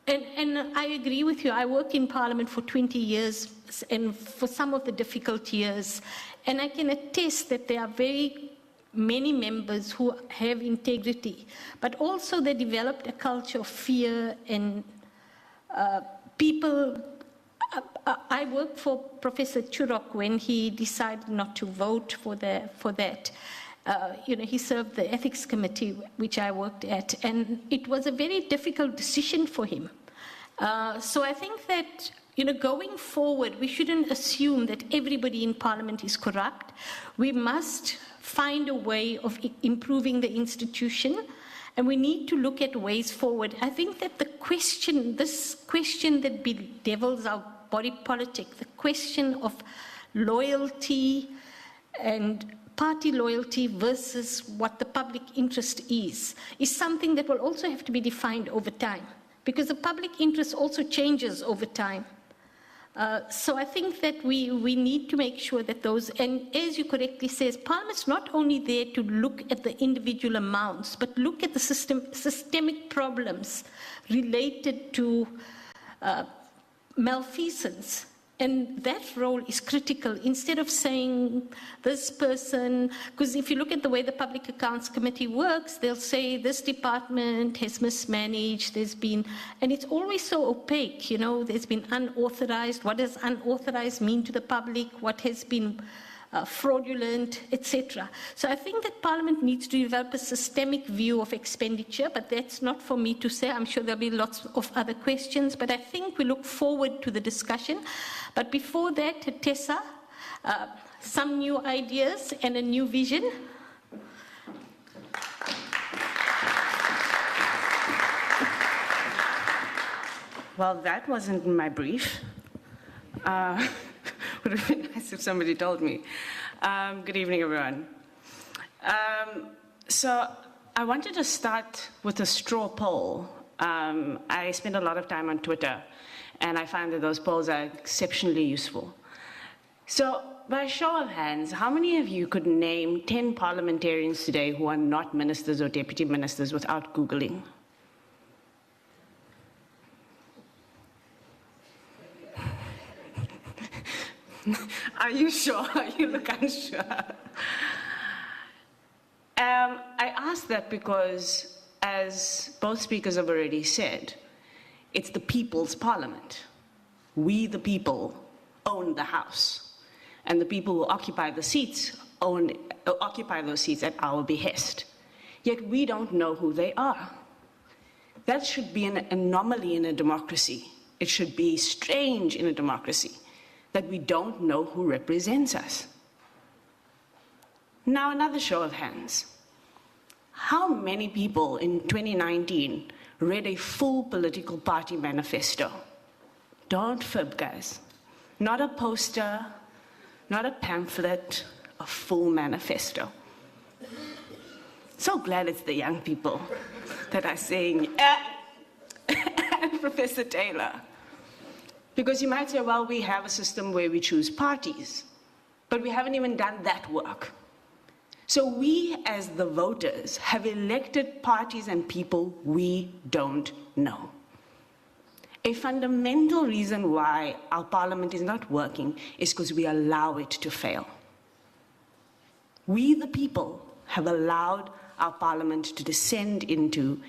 Speaker 3: and I agree with you, I worked in Parliament for 20 years and for some of the difficult years, and I can attest that there are very many members who have integrity, but also they developed a culture of fear and people. I worked for Professor Churok when he decided not to vote for that. He served the ethics committee, which I worked at, and it was a very difficult decision for him. So I think that, going forward, we shouldn't assume that everybody in Parliament is corrupt. We must find a way of improving the institution, and we need to look at ways forward. I think that this question that bedevils our body politic, the question of loyalty and party loyalty versus what the public interest is something that will also have to be defined over time, because the public interest also changes over time. So I think that we need to make sure that those, and as you correctly say, Parliament's not only there to look at the individual amounts, but look at the systemic problems related to malfeasance. And that role is critical, instead of saying this person, because if you look at the way the Public Accounts Committee works, they'll say this department has mismanaged, and it's always so opaque, there's been unauthorized. What does unauthorized mean to the public? What has been fraudulent, etc. So I think that Parliament needs to develop a systemic view of expenditure, but that's not for me to say. I'm sure there'll be lots of other questions, but I think we look forward to the discussion. But before that, Tessa, some new ideas and a new vision.
Speaker 5: Well, that wasn't in my brief. Would have been nice if somebody told me. Good evening, everyone. So I wanted to start with a straw poll. I spend a lot of time on Twitter, and I find that those polls are exceptionally useful. So by a show of hands, how many of you could name 10 parliamentarians today who are not ministers or deputy ministers without Googling? Are you sure? You look unsure. I ask that because, as both speakers have already said, it's the people's parliament. We, the people, own the House, and the people who occupy the seats occupy those seats at our behest. Yet we don't know who they are. That should be an anomaly in a democracy. It should be strange in a democracy that we don't know who represents us. Now, another show of hands. How many people in 2019 read a full political party manifesto? Don't fib, guys. Not a poster, not a pamphlet, a full manifesto. So glad it's the young people that are saying, and Professor Taylor. Because you might say, well, we have a system where we choose parties, but we haven't even done that work. So we, as the voters, have elected parties and people we don't know. A fundamental reason why our parliament is not working is because we allow it to fail. We, the people, have allowed our parliament to descend into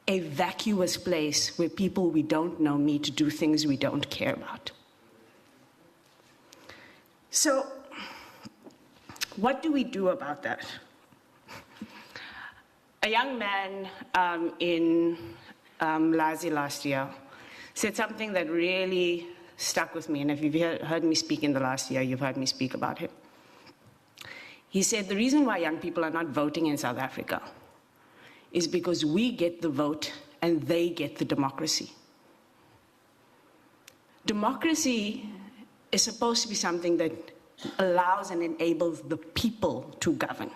Speaker 5: a vacuous place where people we don't know meet to do things we don't care about. So, what do we do about that? A young man in Lazi last year said something that really stuck with me, and if you've heard me speak in the last year, you've heard me speak about him. He said, the reason why young people are not voting in South Africa is because we get the vote and they get the democracy. Democracy is supposed to be something that allows and enables the people to govern.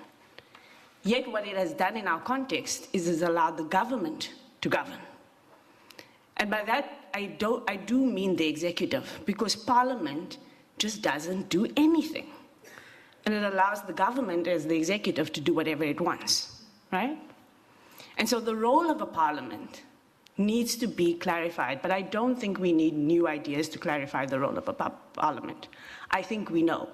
Speaker 5: Yet what it has done in our context is it's allowed the government to govern. And by that, I do mean the executive, because Parliament just doesn't do anything. And it allows the government as the executive to do whatever it wants, right? And so the role of a Parliament needs to be clarified, but I don't think we need new ideas to clarify the role of a Parliament. I think we know.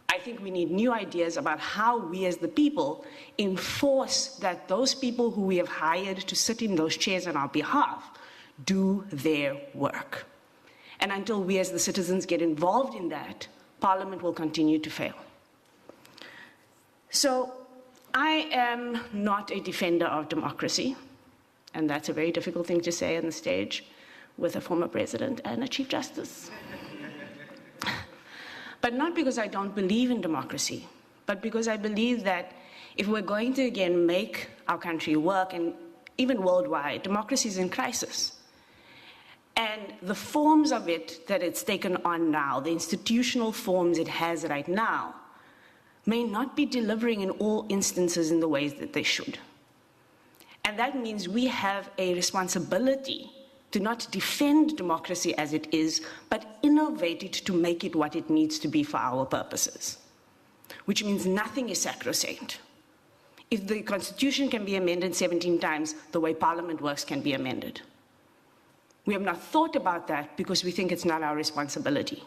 Speaker 5: I think we need new ideas about how we as the people enforce that those people who we have hired to sit in those chairs on our behalf do their work. And until we as the citizens get involved in that, Parliament will continue to fail. So I am not a defender of democracy, and that's a very difficult thing to say on the stage with a former president and a Chief Justice. But not because I don't believe in democracy, but because I believe that if we're going to, again, make our country work, and even worldwide, democracy is in crisis. And the forms of it that it's taken on now, the institutional forms it has right now, may not be delivering in all instances in the ways that they should. And that means we have a responsibility to not defend democracy as it is, but innovate it to make it what it needs to be for our purposes, which means nothing is sacrosanct. If the Constitution can be amended 17 times, the way Parliament works can be amended. We have not thought about that because we think it's not our responsibility.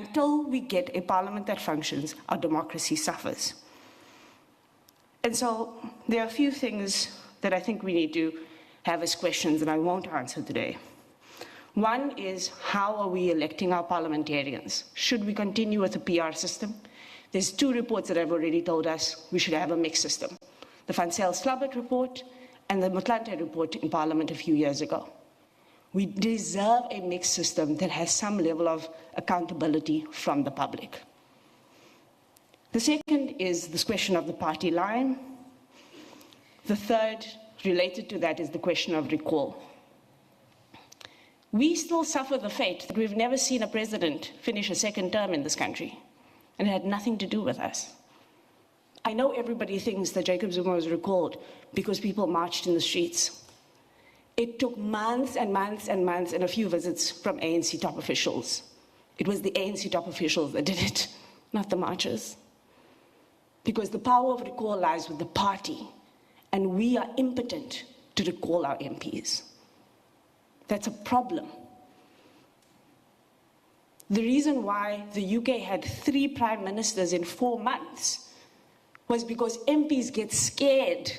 Speaker 5: until we get a parliament that functions, our democracy suffers. And so there are a few things that I think we need to have as questions that I won't answer today. One is, how are we electing our parliamentarians? Should we continue with the PR system? There's 2 reports that have already told us we should have a mixed system. The Van Zyl-Slabbert report and the Motlanthe report in Parliament a few years ago. We deserve a mixed system that has some level of accountability from the public. The second is this question of the party line. The third, related to that, is the question of recall. We still suffer the fate that we've never seen a president finish a 2nd term in this country, and it had nothing to do with us. I know everybody thinks that Jacob Zuma was recalled because people marched in the streets. It took months and months and months and a few visits from ANC top officials. It was the ANC top officials that did it, not the marchers. Because the power of recall lies with the party, and we are impotent to recall our MPs. That's a problem. The reason why the UK had 3 prime ministers in 4 months was because MPs get scared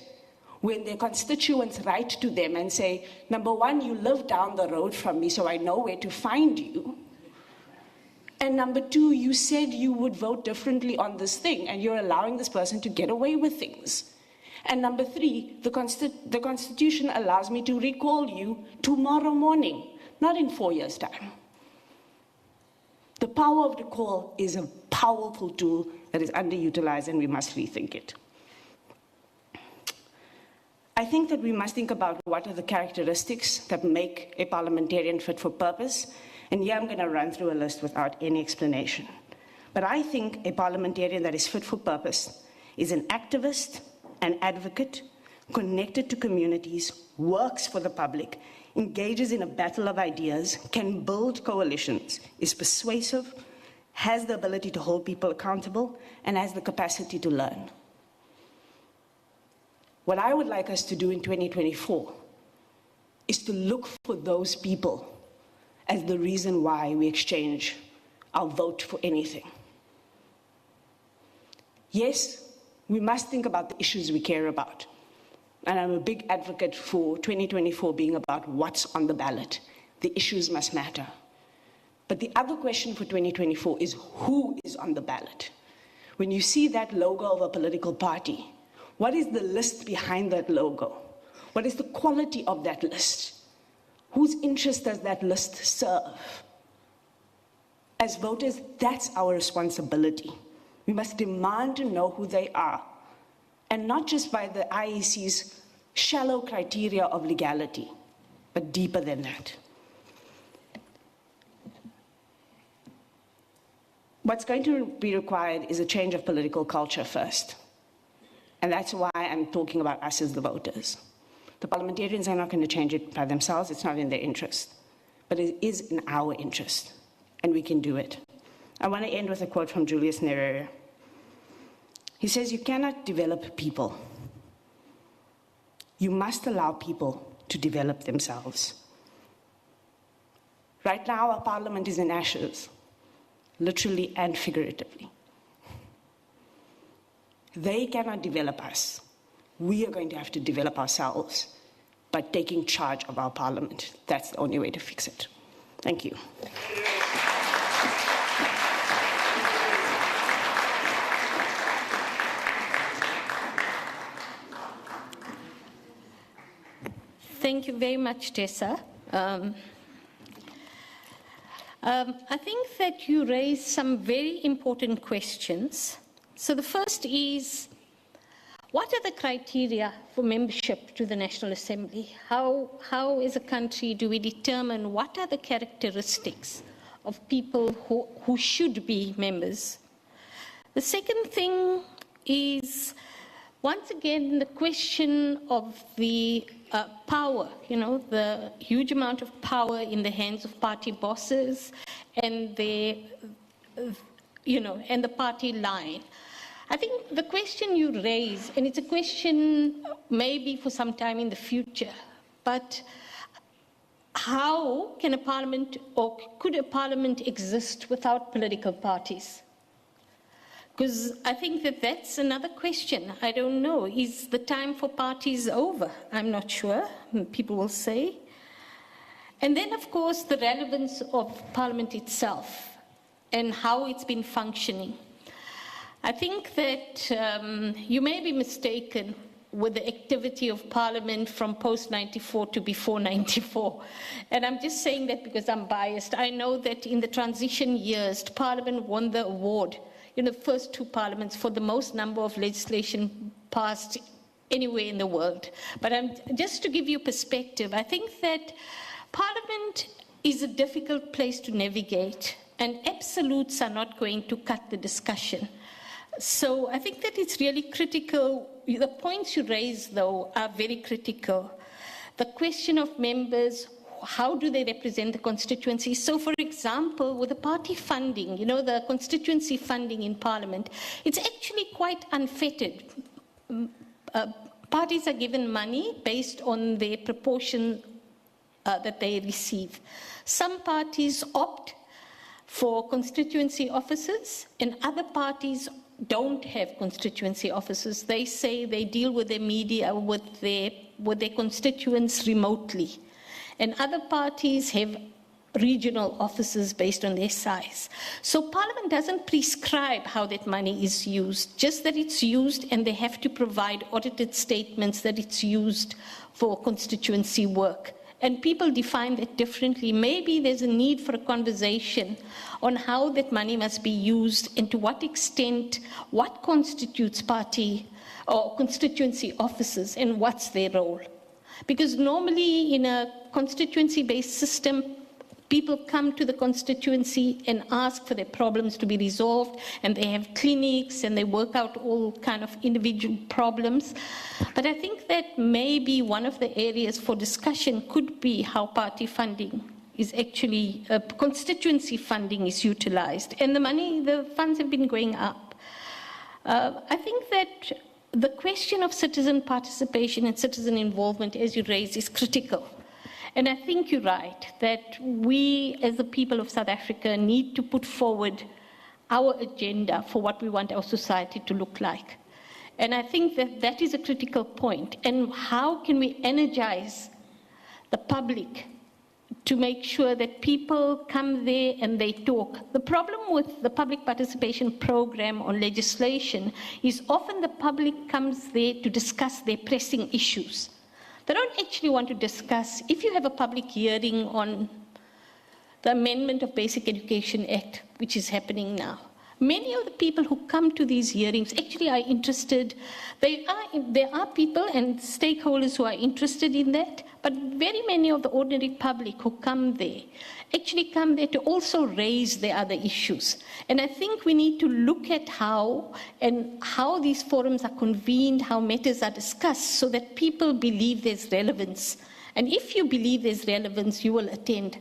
Speaker 5: when their constituents write to them and say, number one, you live down the road from me, so I know where to find you. And number two, you said you would vote differently on this thing, and you're allowing this person to get away with things. And number three, the Constitution allows me to recall you tomorrow morning, not in 4 years' time. The power of recall is a powerful tool that is underutilized, and we must rethink it. I think that we must think about what are the characteristics that make a parliamentarian fit for purpose. And here I'm going to run through a list without any explanation. But I think a parliamentarian that is fit for purpose is an activist, an advocate, connected to communities, works for the public, engages in a battle of ideas, can build coalitions, is persuasive, has the ability to hold people accountable, and has the capacity to learn. What I would like us to do in 2024 is to look for those people as the reason why we exchange our vote for anything. Yes, we must think about the issues we care about. And I'm a big advocate for 2024 being about what's on the ballot. The issues must matter. But the other question for 2024 is who is on the ballot? When you see that logo of a political party, what is the list behind that logo? What is the quality of that list? Whose interest does that list serve? As voters, that's our responsibility. We must demand to know who they are, and not just by the IEC's shallow criteria of legality, but deeper than that. What's going to be required is a change of political culture first. And that's why I'm talking about us as the voters. The parliamentarians are not going to change it by themselves. It's not in their interest. But it is in our interest, and we can do it. I want to end with a quote from Julius Nyerere. He says, "You cannot develop people. You must allow people to develop themselves." Right now, our parliament is in ashes, literally and figuratively. They cannot develop us. We are going to have to develop ourselves by taking charge of our parliament. That's the only way to fix it. Thank you.
Speaker 3: Thank you very much, Tessa. I think that you raised some very important questions. So the first is, what are the criteria for membership to the National Assembly? How as a country do we determine what are the characteristics of people who should be members? The second thing is, once again, the question of the power, the huge amount of power in the hands of party bosses and and the party line. I think the question you raise, and it's a question maybe for some time in the future, but how can a parliament, or could a parliament exist without political parties? Because I think that that's another question. I don't know. Is the time for parties over? I'm not sure. People will say. And then, of course, the relevance of Parliament itself and how it's been functioning. I think that you may be mistaken with the activity of Parliament from post-94 to before 94. And I'm just saying that because I'm biased. I know that in the transition years, Parliament won the award in the first two parliaments for the most number of legislation passed anywhere in the world. But just to give you perspective, I think that Parliament is a difficult place to navigate, and absolutes are not going to cut the discussion. So I think that it's really critical. The points you raise, though, are very critical. The question of members, how do they represent the constituency? So, for example, with the party funding, you know, the constituency funding in Parliament, it's actually quite unfettered. Parties are given money based on their proportion that they receive. Some parties opt for constituency officers, and other parties don't have constituency officers. They say they deal with their media, with their constituents remotely. And other parties have regional officers based on their size. So Parliament doesn't prescribe how that money is used, just that it's used, and they have to provide audited statements that it's used for constituency work. And people define that differently. Maybe there's a need for a conversation on how that money must be used and to what extent, what constitutes party or constituency officers and what's their role. Because normally in a constituency-based system, people come to the constituency and ask for their problems to be resolved, and they have clinics and they work out all kind of individual problems. But I think that maybe one of the areas for discussion could be how party funding is actually, constituency funding is utilized. And the funds have been going up. I think that the question of citizen participation and citizen involvement, as you raised, is critical. And I think you're right, that we as the people of South Africa need to put forward our agenda for what we want our society to look like. And I think that that is a critical point. And how can we energize the public to make sure that people come there and they talk? The problem with the public participation program on legislation is often the public comes there to discuss their pressing issues. They don't actually want to discuss, if you have a public hearing on the Amendment of Basic Education Act, which is happening now, many of the people who come to these hearings actually are interested. There are people and stakeholders who are interested in that, but very many of the ordinary public who come there actually come there to also raise the other issues. And I think we need to look at how these forums are convened, how matters are discussed, so that people believe there's relevance. And if you believe there's relevance, you will attend.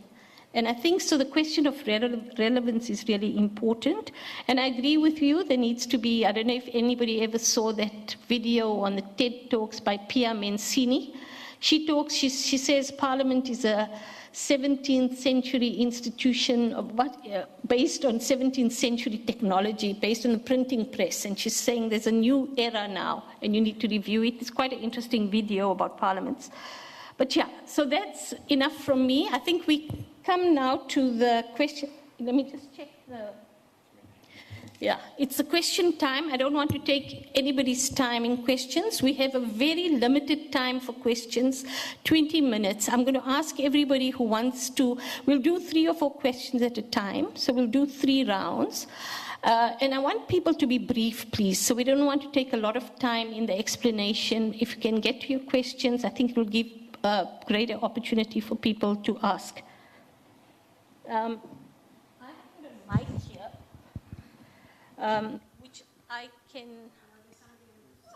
Speaker 3: And I think so the question of relevance is really important. And I agree with you, there needs to be, I don't know if anybody ever saw that video on the TED Talks by Pia Mencini. She says Parliament is a 17th century institution of based on 17th century technology, based on the printing press. And she's saying there's a new era now and you need to review it. It's quite an interesting video about parliaments. But yeah, so that's enough from me. I think we come now to the question. Let me just check the... Yeah, it's a question time. I don't want to take anybody's time in questions. We have a very limited time for questions, 20 minutes. I'm going to ask everybody who wants to, we'll do 3 or 4 questions at a time. So we'll do 3 rounds. And I want people to be brief, please. So we don't want to take a lot of time in the explanation. If you can get to your questions, I think it will give a greater opportunity for people to ask. I have a mic here. Which I can,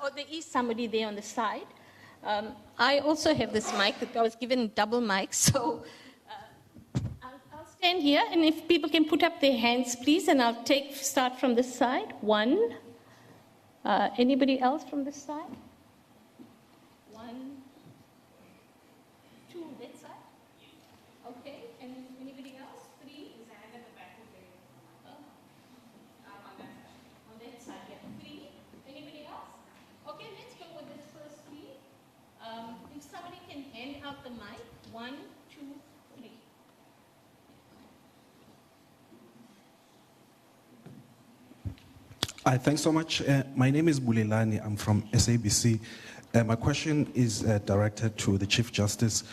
Speaker 3: oh, there is somebody there on the side. I also have this mic. I was given double mic, so I'll stand here, and if people can put up their hands, please, and I'll start from this side. 1. Anybody else from this side? 1, 2, that side? 1, 2, 3.
Speaker 6: Hi, thanks so much. My name is Bulelani. I'm from SABC. My question is directed to the Chief Justice.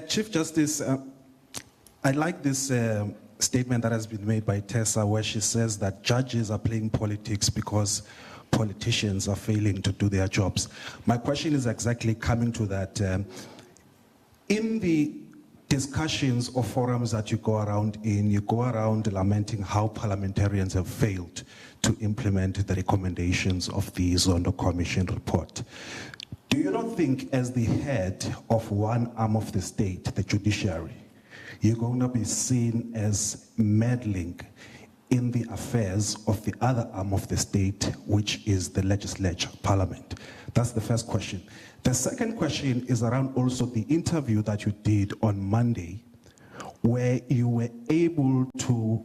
Speaker 6: Chief Justice, I like this statement that has been made by Tessa, where she says that judges are playing politics because politicians are failing to do their jobs. My question is exactly coming to that. In the discussions or forums that you go around lamenting how parliamentarians have failed to implement the recommendations of the Zondo Commission report. Do you not think, as the head of one arm of the state, the judiciary, you're going to be seen as meddling in the affairs of the other arm of the state, which is the legislature, parliament? That's the first question. The second question is around also the interview that you did on Monday, where you were able to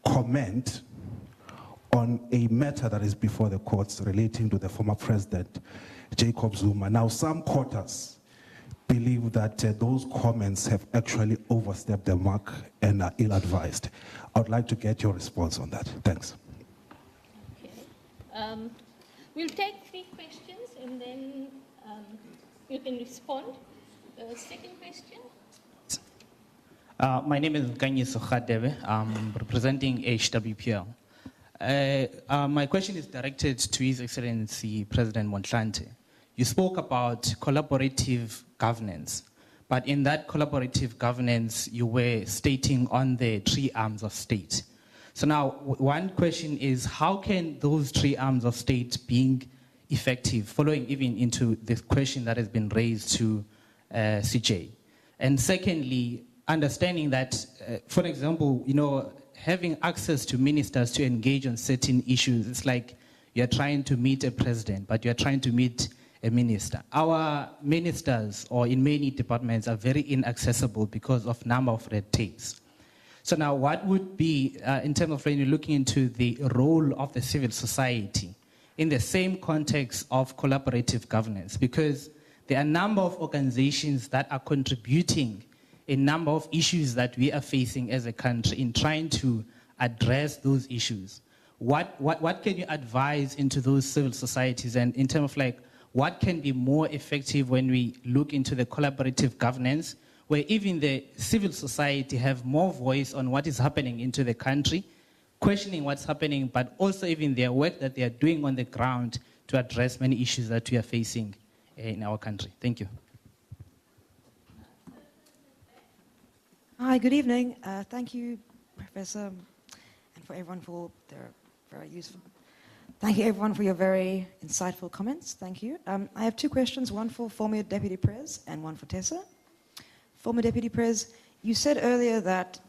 Speaker 6: comment on a matter that is before the courts relating to the former president, Jacob Zuma. Now, some quarters believe that those comments have actually overstepped the mark and are ill-advised. I would like to get your response on that. Thanks.
Speaker 3: Okay. We'll take 3 questions and then you can respond. The second question.
Speaker 7: My name is Ganyi Sokhadebe. I'm representing HWPL. My question is directed to His Excellency President Motlanthe. You spoke about collaborative governance, but in that collaborative governance, you were stating on the 3 arms of state. So now, one question is, how can those 3 arms of state being effective, following even into the question that has been raised to CJ? And secondly, understanding that, for example, having access to ministers to engage on certain issues, it's like you're trying to meet a president, but you're trying to meet a minister. Our ministers, or in many departments, are very inaccessible because of number of red tapes. So now what would be, in terms of when you're looking into the role of the civil society in the same context of collaborative governance? Because there are a number of organizations that are contributing a number of issues that we are facing as a country in trying to address those issues. What can you advise into those civil societies, and in terms of what can be more effective when we look into the collaborative governance, where even the civil society have more voice on what is happening into the country, questioning what's happening, but also even their work that they are doing on the ground to address many issues that we are facing in our country. Thank you.
Speaker 8: Hi, good evening. Thank you, Professor, and for everyone for their very useful. Thank you, everyone, for your very insightful comments. Thank you. I have 2 questions, one for former Deputy Pres and one for Tessa. Former Deputy Pres, you said earlier that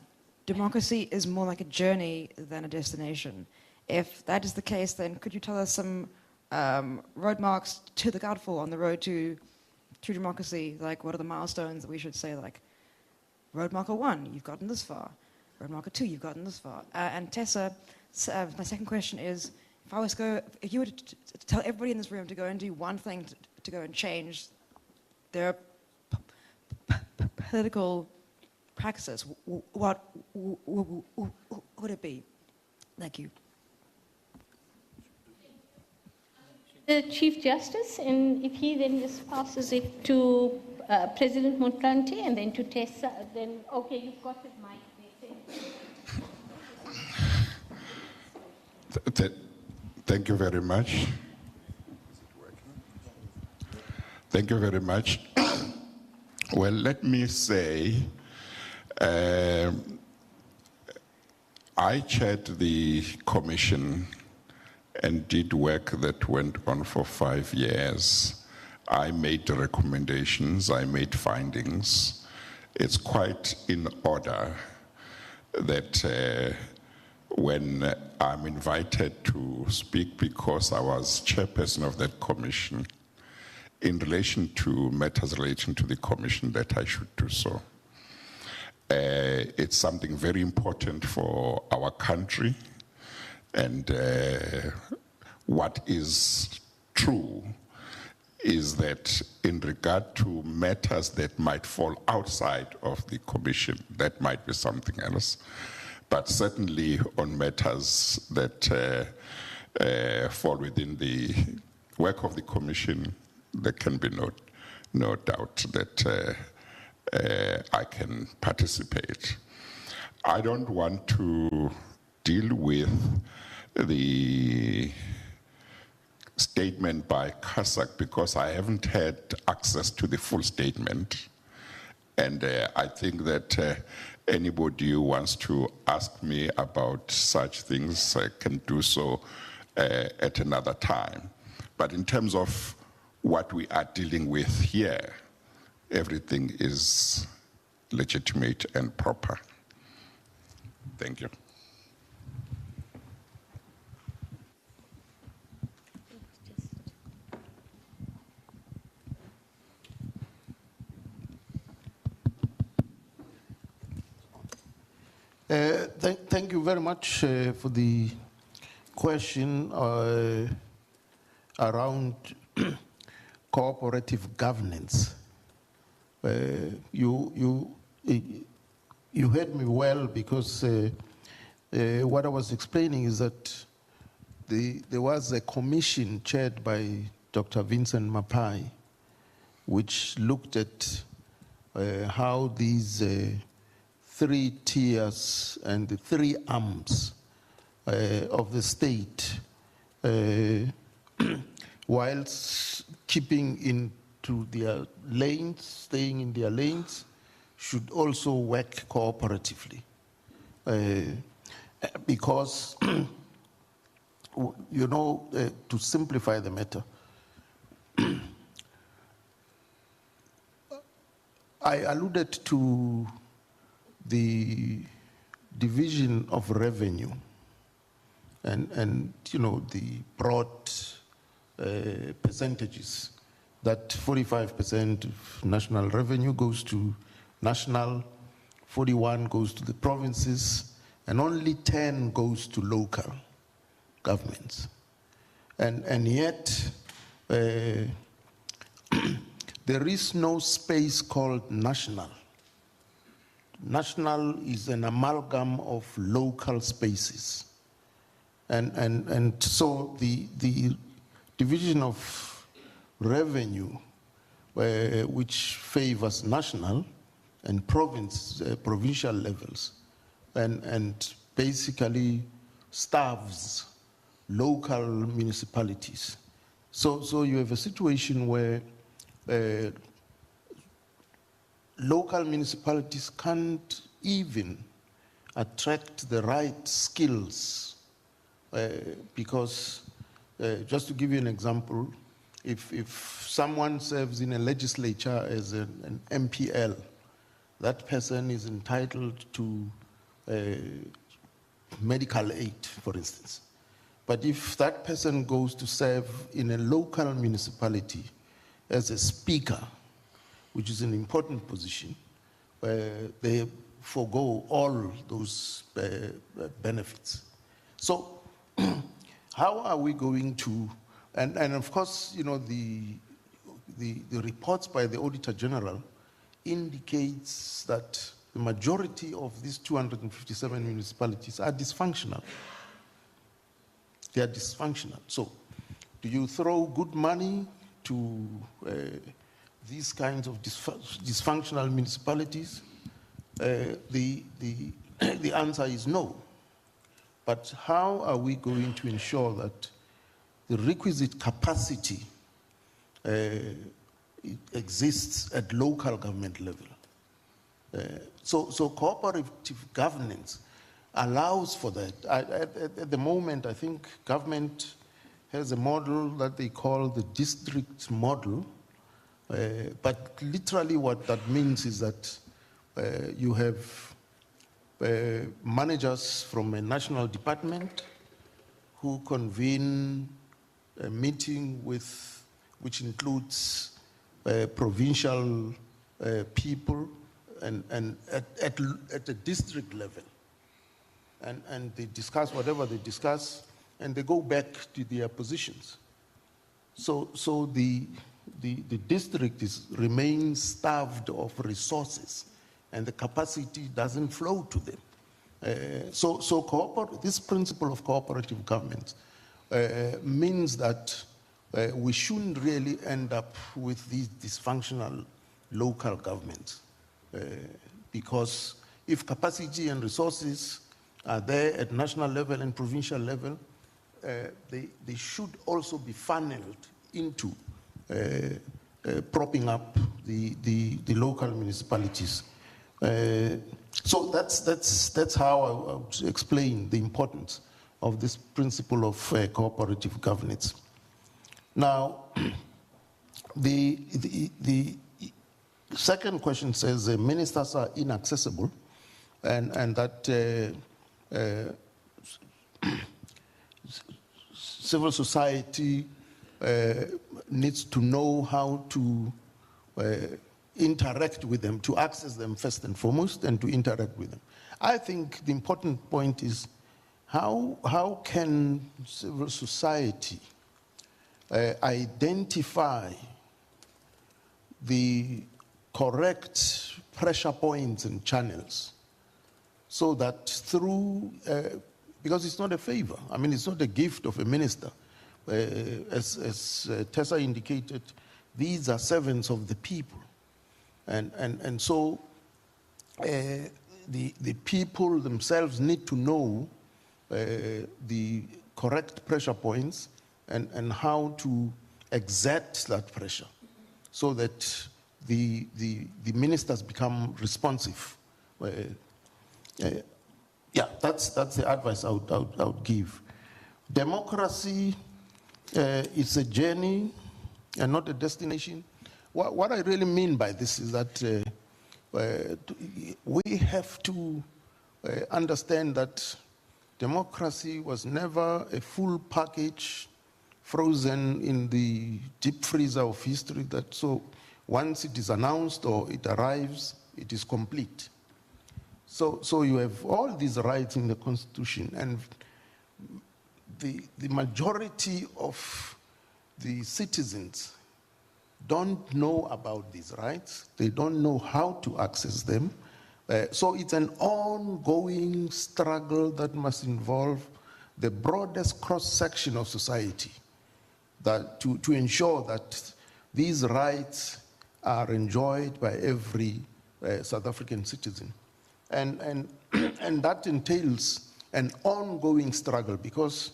Speaker 8: democracy is more like a journey than a destination. If that is the case, then could you tell us some road marks to look out for on the road to true democracy? Like, what are the milestones that we should say, like, road marker 1, you've gotten this far. Road marker 2, you've gotten this far. And Tessa, my second question is, if you were to tell everybody in this room to go and do one thing to go and change their political practices, what would it be? Thank you.
Speaker 3: The Chief Justice, and if he then just passes it to President Motlanthe and then to Tessa, then, okay, you've got the mic there.
Speaker 4: Thank you very much. Thank you very much. Well, let me say, I chaired the commission and did work that went on for 5 years. I made recommendations, I made findings. It's quite in order that when I'm invited to speak, because I was chairperson of that commission, in relation to matters relating to the commission, that I should do so. It's something very important for our country, and what is true is that in regard to matters that might fall outside of the commission, that might be something else. But certainly on matters that fall within the work of the commission, there can be no doubt that I can participate. I don't want to deal with the statement by Kazak because I haven't had access to the full statement. And I think that anybody who wants to ask me about such things can do so at another time. But in terms of what we are dealing with here, everything is legitimate and proper. Thank you.
Speaker 1: Thank you very much for the question around cooperative governance. You heard me well because what I was explaining is that there was a commission chaired by Dr. Vincent Mapai, which looked at how these three tiers and the three arms of the state, whilst keeping into their lanes, staying in their lanes, should also work cooperatively. Because, you know, to simplify the matter, I alluded to the division of revenue and you know, the broad percentages that 45% of national revenue goes to national, 41 goes to the provinces, and only 10 goes to local governments. And yet, there is no space called national. National is an amalgam of local spaces. And so the division of revenue, which favors national and provincial levels, and basically starves local municipalities. So you have a situation where local municipalities can't even attract the right skills because, just to give you an example, if someone serves in a legislature as an MPL, that person is entitled to medical aid, for instance. But if that person goes to serve in a local municipality as a speaker, which is an important position, they forego all those benefits. So how are we going to, and of course, you know, the reports by the Auditor General indicates that the majority of these 257 municipalities are dysfunctional. They are dysfunctional. So do you throw good money to these kinds of dysfunctional municipalities? The answer is no. But how are we going to ensure that the requisite capacity exists at local government level? So cooperative governance allows for that. At the moment, I think government has a model that they call the district model, but literally what that means is that you have managers from a national department who convene a meeting which includes provincial people and at a district level. And they discuss whatever they discuss, and they go back to their positions. So the the district remains starved of resources and the capacity doesn't flow to them. This principle of cooperative government means that we shouldn't really end up with these dysfunctional local governments because if capacity and resources are there at national level and provincial level, they should also be funneled into propping up the local municipalities. So that's how I would explain the importance of this principle of cooperative governance. Now, the second question says ministers are inaccessible, and that civil society needs to know how to interact with them, to access them first and foremost, and to interact with them. I think the important point is how can civil society identify the correct pressure points and channels so that through, because it's not a favor, I mean, it's not a gift of a minister. As Tessa indicated, these are servants of the people. And so the people themselves need to know the correct pressure points and how to exert that pressure so that the ministers become responsive. Yeah, that's the advice I would give. Democracy is a journey and not a destination. What I really mean by this is that we have to understand that democracy was never a full package frozen in the deep freezer of history, that so once it is announced or it arrives, it is complete. So you have all these rights in the Constitution, and the majority of the citizens don't know about these rights. They don't know how to access them. So it's an ongoing struggle that must involve the broadest cross-section of society that to ensure that these rights are enjoyed by every South African citizen. And that entails an ongoing struggle because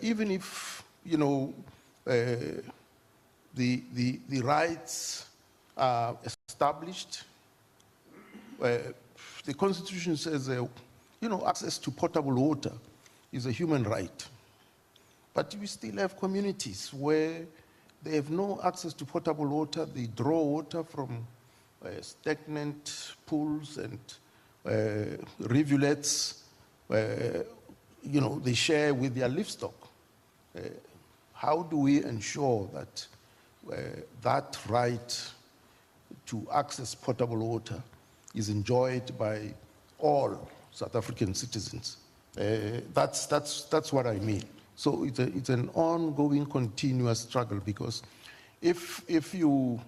Speaker 1: even if, you know, the rights are established, the Constitution says, you know, access to potable water is a human right. But we still have communities where they have no access to potable water. They draw water from stagnant pools and rivulets. You know, they share with their livestock. How do we ensure that that right to access potable water is enjoyed by all South African citizens? That's what I mean. So it's an ongoing, continuous struggle because if you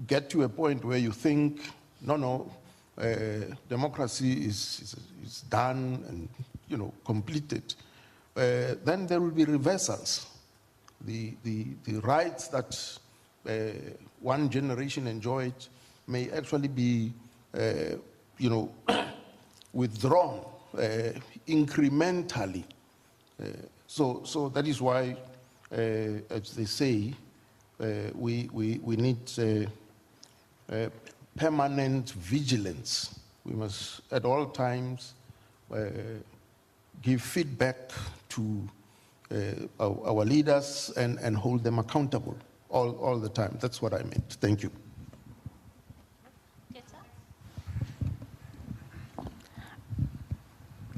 Speaker 1: get to a point where you think, no, democracy is done and, you know, completed, then there will be reversals. The rights that one generation enjoyed may actually be, you know, withdrawn incrementally. So that is why, as they say, we need permanent vigilance. We must at all times give feedback to our leaders and hold them accountable all the time. That's what I meant. Thank you.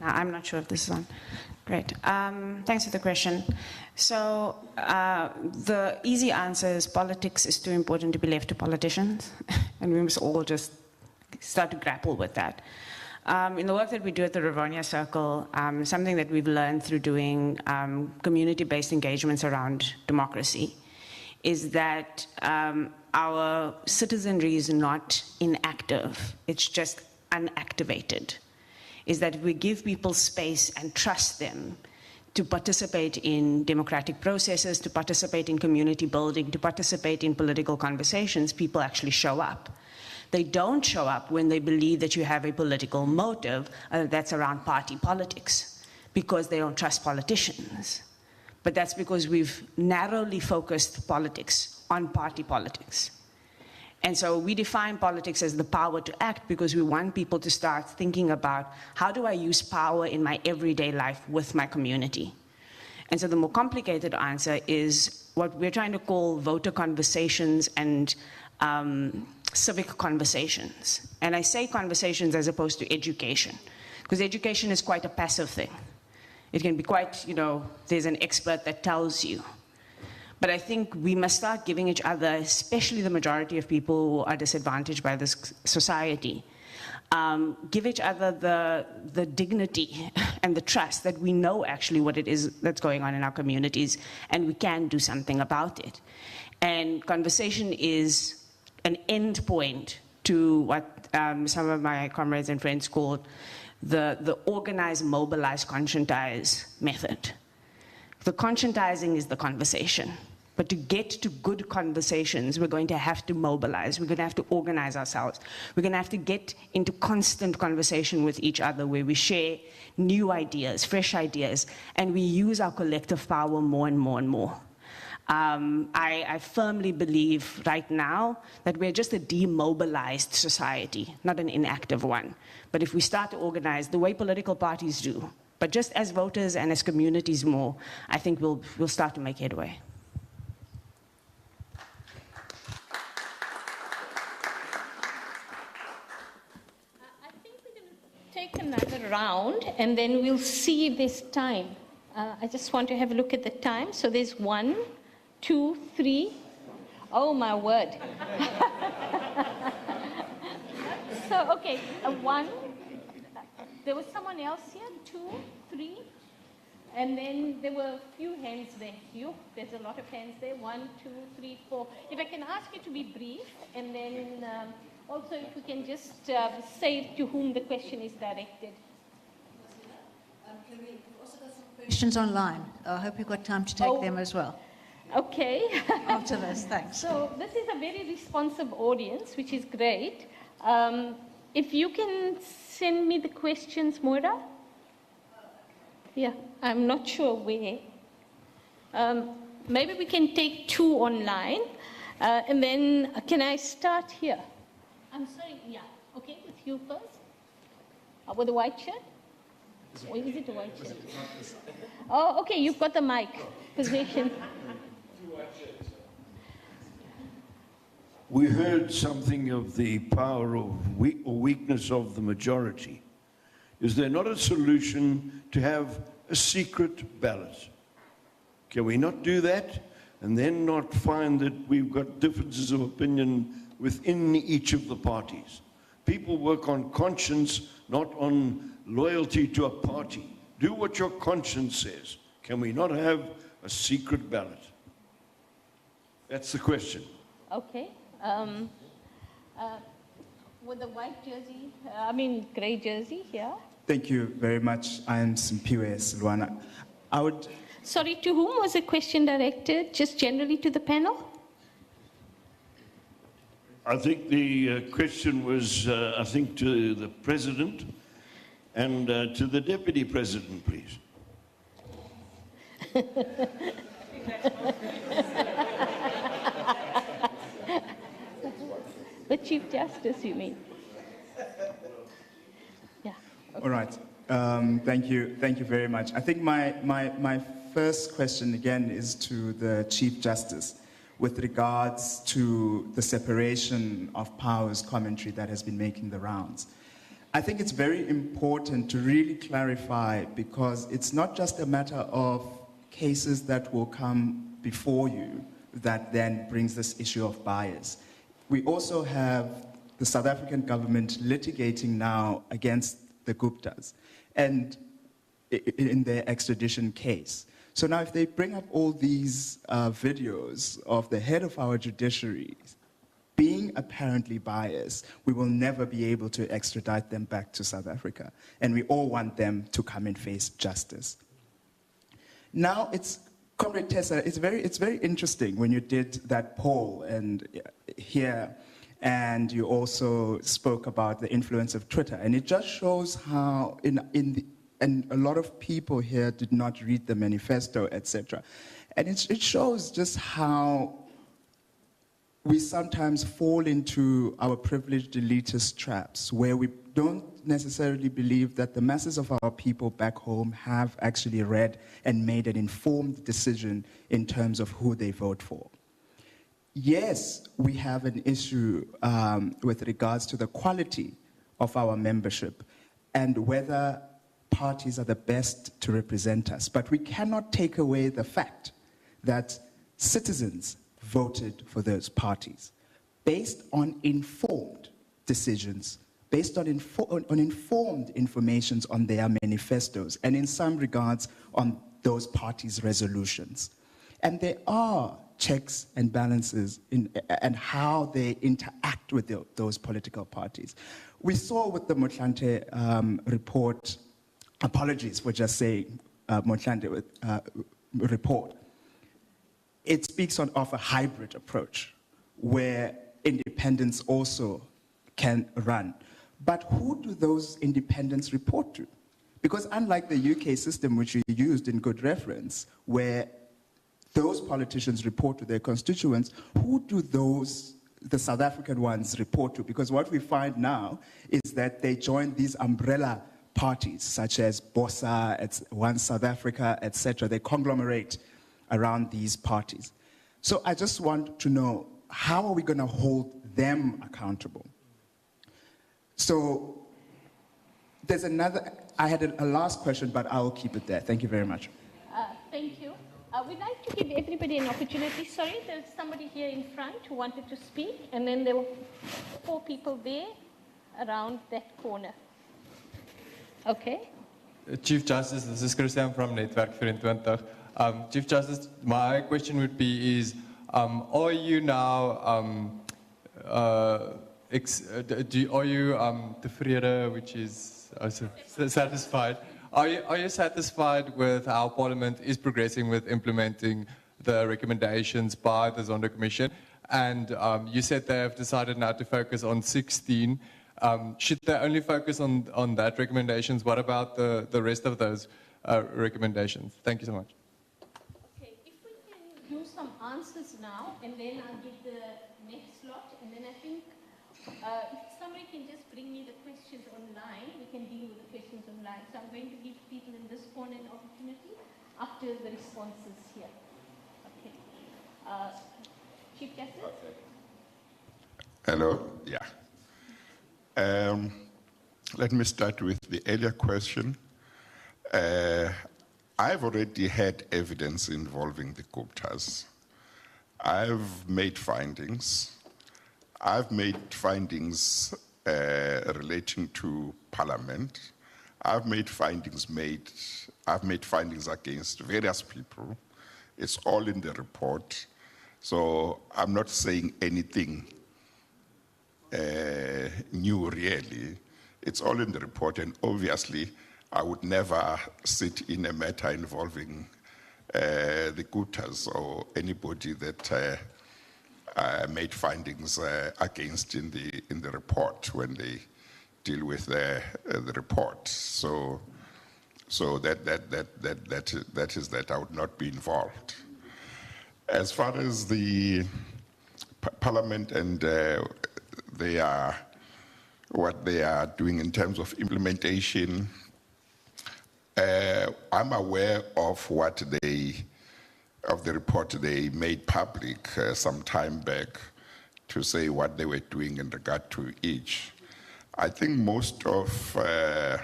Speaker 9: I'm not sure if this is on. Great. Thanks for the question. So the easy answer is politics is too important to be left to politicians, and we must all just start to grapple with that. In the work that we do at the Rivonia Circle, something that we've learned through doing community-based engagements around democracy is that our citizenry is not inactive, it's just unactivated. Is that we give people space and trust them to participate in democratic processes, to participate in community building, to participate in political conversations, people actually show up. They don't show up when they believe that you have a political motive that's around party politics, because they don't trust politicians. But that's because we've narrowly focused politics on party politics. And so we define politics as the power to act because we want people to start thinking about how do I use power in my everyday life with my community. And so the more complicated answer is what we're trying to call voter conversations and civic conversations. And I say conversations as opposed to education, because education is quite a passive thing. It can be quite, there's an expert that tells you. But I think we must start giving each other, especially the majority of people who are disadvantaged by this society, give each other the dignity and the trust that we know actually what it is that's going on in our communities and we can do something about it. And conversation is an end point to what some of my comrades and friends called the organize, mobilize, conscientize method. The conscientizing is the conversation. But to get to good conversations, we're going to have to mobilize. We're going to have to organize ourselves. We're going to have to get into constant conversation with each other where we share new ideas, fresh ideas, and we use our collective power more and more and more. I firmly believe right now that we're just a demobilized society, not an inactive one. But if we start to organize the way political parties do, but just as voters and as communities more, I think we'll start to make headway.
Speaker 3: Take another round and then we'll see if there's time. I just want to have a look at the time. So there's 1, 2, 3. Oh my word. So, okay, 1. There was someone else here, 2, 3. And then there were a few hands there. There's a lot of hands there. 1, 2, 3, 4. If I can ask you to be brief and then also, if we can just say to whom the question is directed.
Speaker 10: We've also got some questions online. I hope you've got time to take them as well.
Speaker 3: Okay.
Speaker 10: After this, thanks.
Speaker 3: So this is a very responsive audience, which is great. If you can send me the questions, Moira. Yeah, I'm not sure where. Maybe we can take 2 online. And then can I start here? I'm sorry, yeah. Okay, with you first. With the white shirt? Or is it a white shirt? Oh, okay, you've got the mic position.
Speaker 11: We heard something of the power or weakness of the majority. Is there not a solution to have a secret ballot? Can we not do that and then not find that we've got differences of opinion within each of the parties? People work on conscience, not on loyalty to a party. Do what your conscience says. Can we not have a secret ballot? That's the question.
Speaker 3: Okay. With the white jersey, grey jersey here.
Speaker 12: Thank you very much. I am Simpiwe Silwana.
Speaker 3: Sorry, to whom was the question directed? Just generally to the panel?
Speaker 11: I think the question was, to the President and to the Deputy President, please.
Speaker 3: The Chief Justice, you mean? Yeah. Okay.
Speaker 12: All right. Thank you very much. I think my first question again is to the Chief Justice with regards to the separation of powers commentary that has been making the rounds. I think it's very important to really clarify, because it's not just a matter of cases that will come before you that then brings this issue of bias. We also have the South African government litigating now against the Guptas and in their extradition case. So now if they bring up all these videos of the head of our judiciary being apparently biased, we will never be able to extradite them back to South Africa. And we all want them to come and face justice. Now, Comrade Tessa, it's very interesting when you did that poll and here, and you also spoke about the influence of Twitter. And it just shows how, and a lot of people here did not read the manifesto, etc. And it shows just how we sometimes fall into our privileged elitist traps, where we don't necessarily believe that the masses of our people back home have actually read and made an informed decision in terms of who they vote for. Yes, we have an issue with regards to the quality of our membership and whether parties are the best to represent us. But we cannot take away the fact that citizens voted for those parties based on informed decisions, based on informed information on their manifestos, and in some regards on those parties' resolutions. And there are checks and balances and how they interact with those political parties. We saw with the Motlanthe report, apologies for just saying Motlanthe report, it speaks of a hybrid approach where independents also can run. But who do those independents report to? Because unlike the UK system, which we used in good reference, where those politicians report to their constituents, who do the South African ones report to? Because what we find now is that they join these umbrella parties, such as BOSA, One South Africa, etc. They conglomerate around these parties. So I just want to know, how are we going to hold them accountable? So there's another, I had a last question, but I'll keep it there. Thank you very much.
Speaker 3: Thank you. We'd like to give everybody an opportunity. Sorry, there's somebody here in front who wanted to speak, and then there were 4 people there around that corner. Okay.
Speaker 13: Chief Justice, this is Christian from Netwerk 24. Chief Justice, my question would be is, are you now, are you tevrede, which is satisfied? Are you satisfied with how Parliament is progressing with implementing the recommendations by the Zondo Commission? And you said they have decided now to focus on 16. Should they only focus on that recommendations? What about the rest of those recommendations? Thank you so much.
Speaker 3: Okay, if we can do some answers now, and then I'll give the next slot, and then I think if somebody can just bring me the questions online, we can deal with the questions online. So I'm going to give people in this corner an opportunity after the responses here. Okay. Chief Justice?
Speaker 4: Okay. Hello, yeah. Let me start with the earlier question. I've already had evidence involving the Guptas. I've made findings. I've made findings relating to Parliament. I've made findings against various people. It's all in the report. So I'm not saying anything new, really. It's all in the report, and obviously I would never sit in a matter involving the Guptas or anybody that made findings against in the report when they deal with the report. So that is that I would not be involved. As far as the Parliament and what they are doing in terms of implementation, I'm aware of the report they made public some time back to say what they were doing in regard to each. I think most of the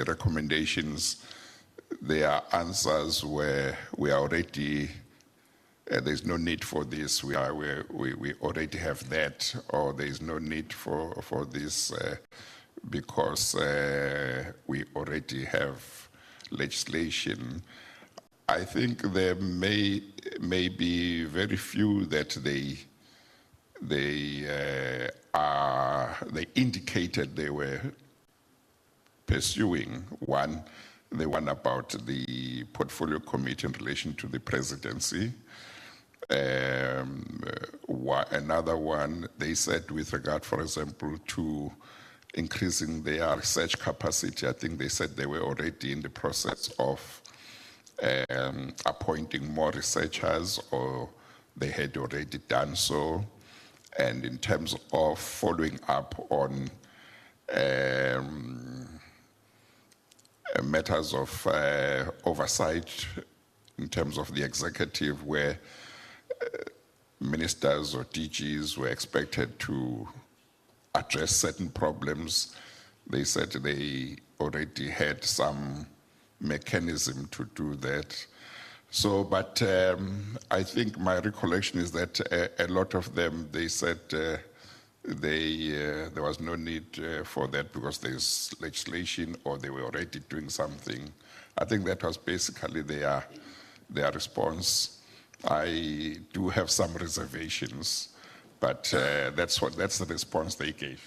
Speaker 4: recommendations, their answers were, we are already, there's no need for this, we already have that, or there's no need for this because we already have legislation. I think there may be very few that they indicated they were pursuing. The one about the portfolio committee in relation to the presidency. Another one, they said with regard, for example, to increasing their research capacity. I think they said they were already in the process of appointing more researchers, or they had already done so. And in terms of following up on matters of oversight in terms of the executive, where ministers or DGs were expected to address certain problems, they said they already had some mechanism to do that. So, but I think my recollection is that a lot of them, they said there was no need for that because there's legislation, or they were already doing something. I think that was basically their response. I do have some reservations, but that's the response they gave.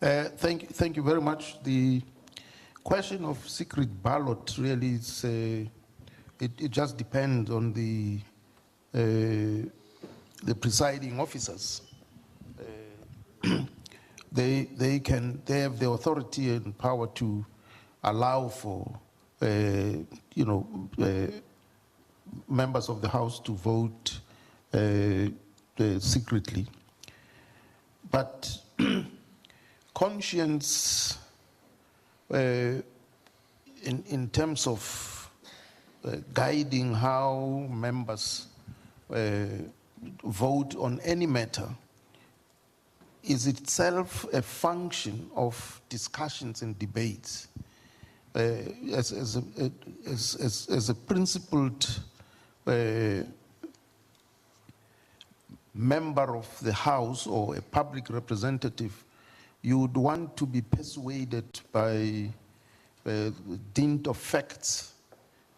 Speaker 1: Thank you very much. The question of secret ballot really is, it just depends on the presiding officers. They have the authority and power to allow for members of the House to vote secretly, but conscience, in terms of guiding how members vote on any matter, is itself a function of discussions and debates. As a principled member of the House or a public representative, you would want to be persuaded by dint of facts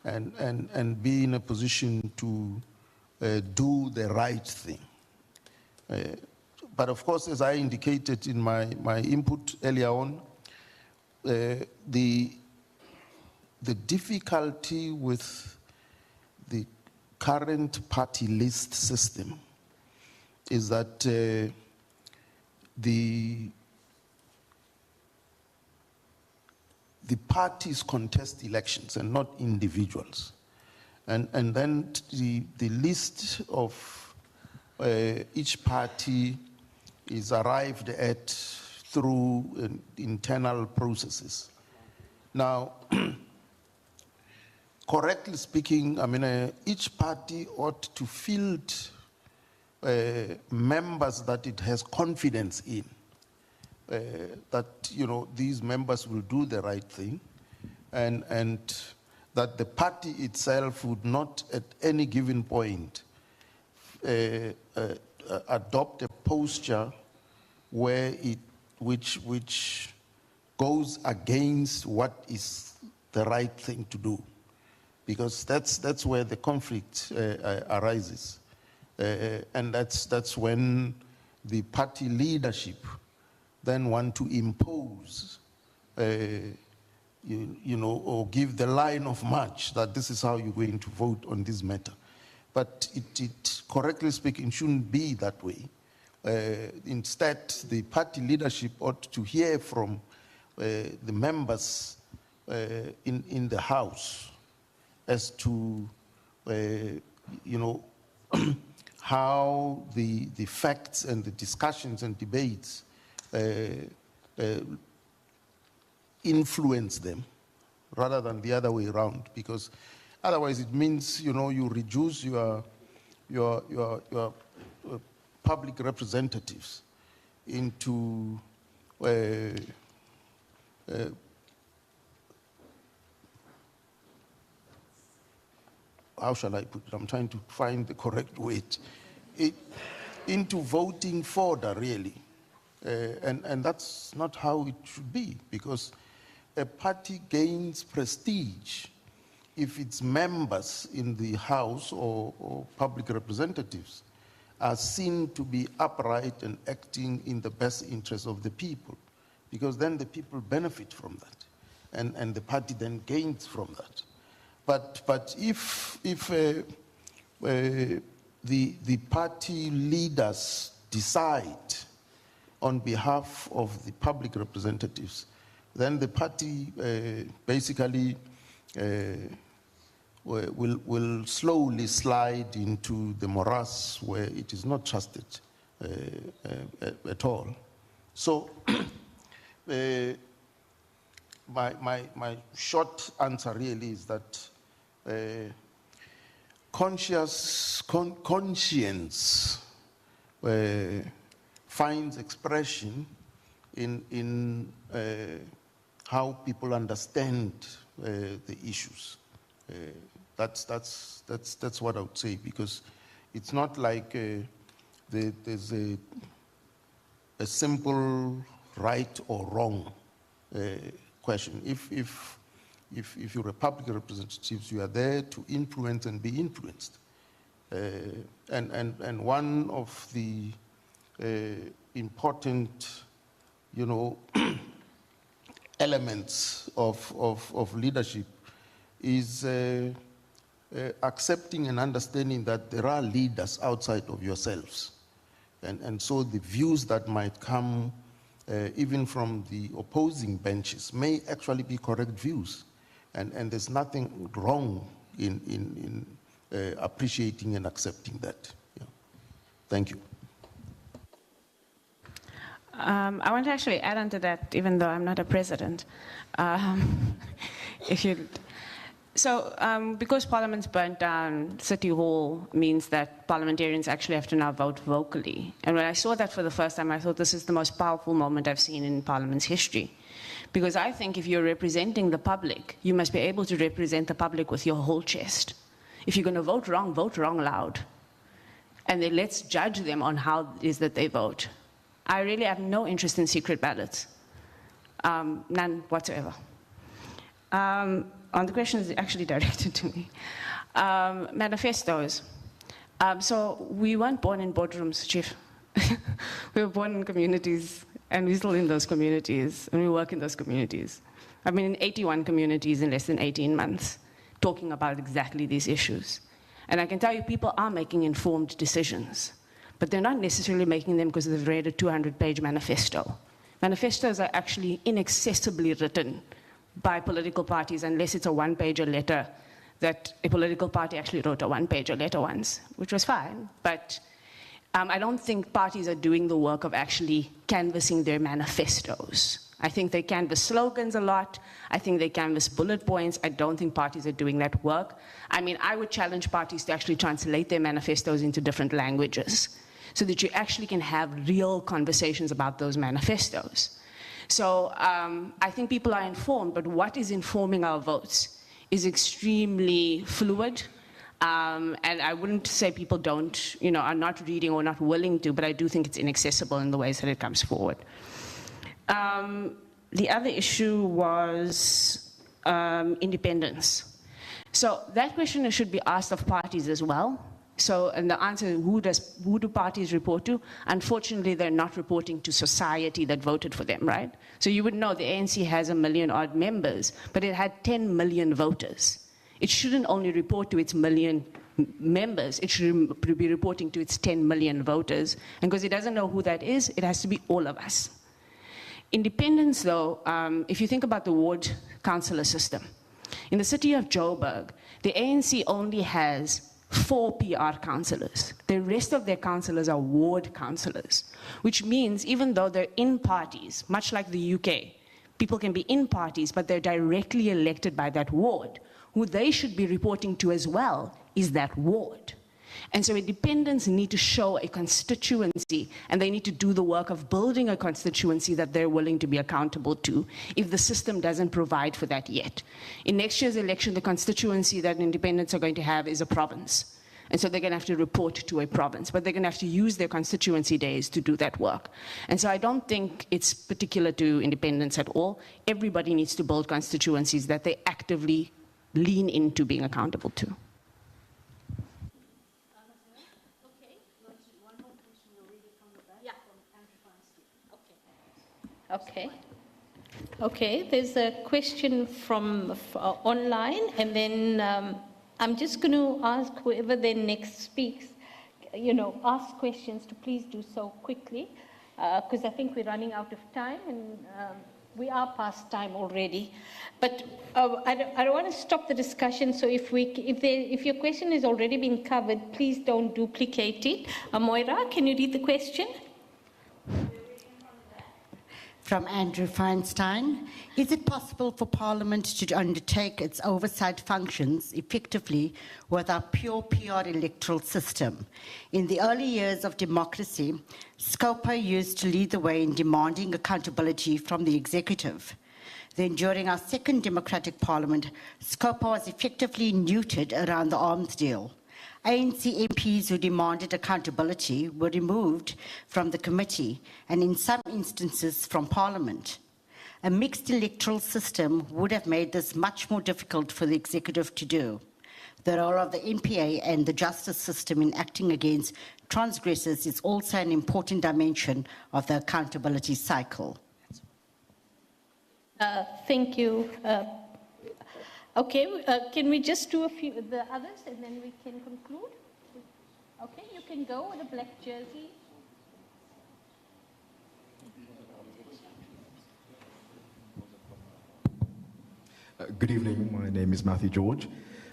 Speaker 1: and be in a position to do the right thing. But of course, as I indicated in my input earlier on, the difficulty with the current party list system is that the parties contest elections and not individuals. And then the list of each party is arrived at through internal processes. Now, correctly speaking, I mean, each party ought to field members that it has confidence in. That these members will do the right thing, and that the party itself would not at any given point adopt a posture where which goes against what is the right thing to do, because that's where the conflict arises, and that's when the party leadership then want to impose, or give the line of march that this is how you're going to vote on this matter. But it correctly speaking, shouldn't be that way. Instead, the party leadership ought to hear from the members in the House as to, how the facts and the discussions and debates influence them rather than the other way around, because otherwise it means you reduce your public representatives into how shall I put it? I'm trying to find the correct word. into voting fodder, really. And that's not how it should be, because a party gains prestige if its members in the House or public representatives are seen to be upright and acting in the best interest of the people, because then the people benefit from that, and the party then gains from that. But if the party leaders decide on behalf of the public representatives, then the party basically will slowly slide into the morass where it is not trusted at all. So my short answer really is that conscience finds expression in how people understand the issues. That's what I would say, because it's not like there's a simple right or wrong question. If you're a public representative, you are there to influence and be influenced. And one of the important, elements of leadership is accepting and understanding that there are leaders outside of yourselves. And so the views that might come even from the opposing benches may actually be correct views. And there's nothing wrong in appreciating and accepting that. Yeah. Thank you.
Speaker 9: I want to actually add on to that, even though I'm not a president. Because Parliament's burnt down, City Hall means that parliamentarians actually have to now vote vocally. And when I saw that for the first time, I thought this is the most powerful moment I've seen in Parliament's history. Because I think if you're representing the public, you must be able to represent the public with your whole chest. If you're going to vote wrong loud. And then let's judge them on how it is that they vote. I really have no interest in secret ballots. None whatsoever. On the question is actually directed to me. Manifestos. So we weren't born in boardrooms, Chief. We were born in communities, and we're still in those communities, and we work in those communities. I've been in 81 communities in less than 18 months, talking about exactly these issues. And I can tell you people are making informed decisions, but they're not necessarily making them because they've read a 200-page manifesto. Manifestos are actually inaccessibly written by political parties unless it's a one-pager letter that a political party actually wrote a one-pager letter once, which was fine, but I don't think parties are doing the work of actually canvassing their manifestos. I think they canvass slogans a lot. I think they canvass bullet points. I don't think parties are doing that work. I mean, I would challenge parties to actually translate their manifestos into different languages so that you actually can have real conversations about those manifestos. So I think people are informed, but what is informing our votes is extremely fluid. And I wouldn't say people don't, are not reading or not willing to, but I do think it's inaccessible in the ways that it comes forward. The other issue was independence. So that question should be asked of parties as well. So, and the answer, who do parties report to? Unfortunately, they're not reporting to society that voted for them, right? So you would know the ANC has 1 million odd members, but it had 10 million voters. It shouldn't only report to its 1 million members, it should be reporting to its 10 million voters. And because it doesn't know who that is, it has to be all of us. Independence, though, if you think about the ward councillor system, in the city of Joburg, the ANC only has 4 PR councillors. The rest of their councillors are ward councillors, which means even though they're in parties, much like the UK, people can be in parties, but they're directly elected by that ward. Who they should be reporting to as well is that ward. And so independents need to show a constituency, and they need to do the work of building a constituency that they're willing to be accountable to if the system doesn't provide for that yet. In next year's election, the constituency that independents are going to have is a province.
Speaker 5: And so they're going to have to report to a province, but they're going to have to use their constituency days to do that work. And so I don't think it's particular to independents at all. Everybody needs to build constituencies that they actively lean into being accountable to.
Speaker 3: Okay, there's a question from online, and then I'm just going to ask whoever then next speaks, ask questions to please do so quickly, because I think we're running out of time, and we are past time already. But I don't want to stop the discussion, so if your question has already been covered, please don't duplicate it. Moira, can you read the question?
Speaker 14: From Andrew Feinstein. Is it possible for Parliament to undertake its oversight functions effectively with our pure PR electoral system? In the early years of democracy, SCOPA used to lead the way in demanding accountability from the executive. Then during our second democratic parliament, SCOPA was effectively neutered around the arms deal. ANC MPs who demanded accountability were removed from the committee and in some instances from Parliament. A mixed electoral system would have made this much more difficult for the executive to do. The role of the NPA and the justice system in acting against transgressors is also an important dimension of the accountability cycle.
Speaker 3: Thank you. Okay, can we just do a few of the others and then we can conclude? Okay, you can go with a black jersey.
Speaker 15: Good evening, my name is Matthew George.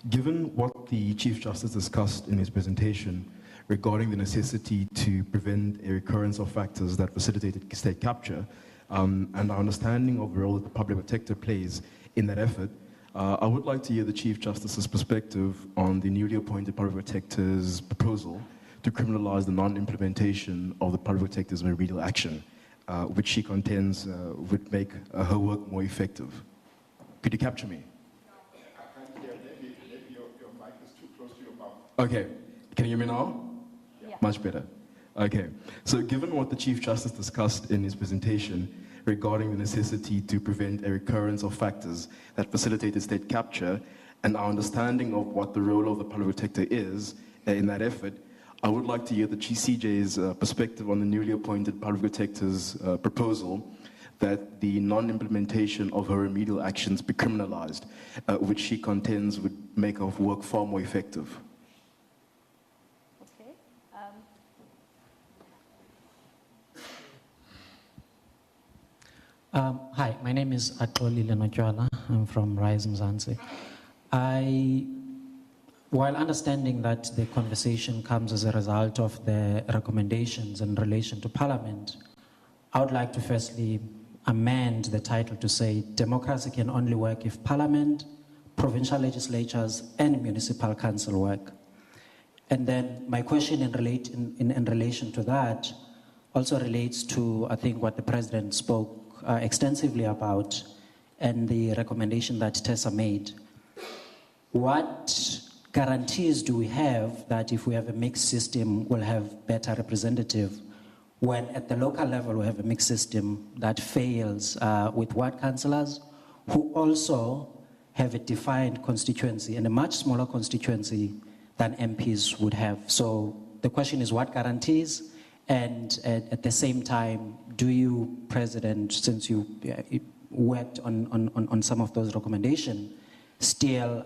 Speaker 15: Given what the Chief Justice discussed in his presentation regarding the necessity to prevent a recurrence of factors that facilitated state capture, and our understanding of the role that the public protector plays in that effort, I would like to hear the Chief Justice's perspective on the newly appointed public protector's proposal to criminalize the non-implementation of the public protector's remedial action, which she contends would make her work more effective. Could you capture me?
Speaker 4: I can't hear. Maybe your mic is too close to your mouth.
Speaker 15: Okay, can you hear me now?
Speaker 3: Yeah.
Speaker 15: Much better. Okay, so given what the Chief Justice discussed in his presentation regarding the necessity to prevent a recurrence of factors that facilitated state capture and our understanding of what the role of the public protector is in that effort, I would like to hear the CJ's perspective on the newly appointed public protector's proposal that the non-implementation of her remedial actions be criminalized, which she contends would make her work far more effective.
Speaker 3: Okay.
Speaker 16: Hi, my name is Atoli Lenotjwala. I'm from Rise Mzansi. While understanding that the conversation comes as a result of the recommendations in relation to Parliament, I would like to firstly amend the title to say democracy can only work if Parliament, provincial legislatures, and municipal council work. And then my question in relation to that also relates to, I think, what the President spoke extensively about and the recommendation that Tessa made. What guarantees do we have that if we have a mixed system, we'll have better representative when at the local level we have a mixed system that fails with ward councillors who also have a defined constituency and a much smaller constituency than MPs would have? So the question is what guarantees? And at the same time, do you, President, since you worked on some of those recommendations, still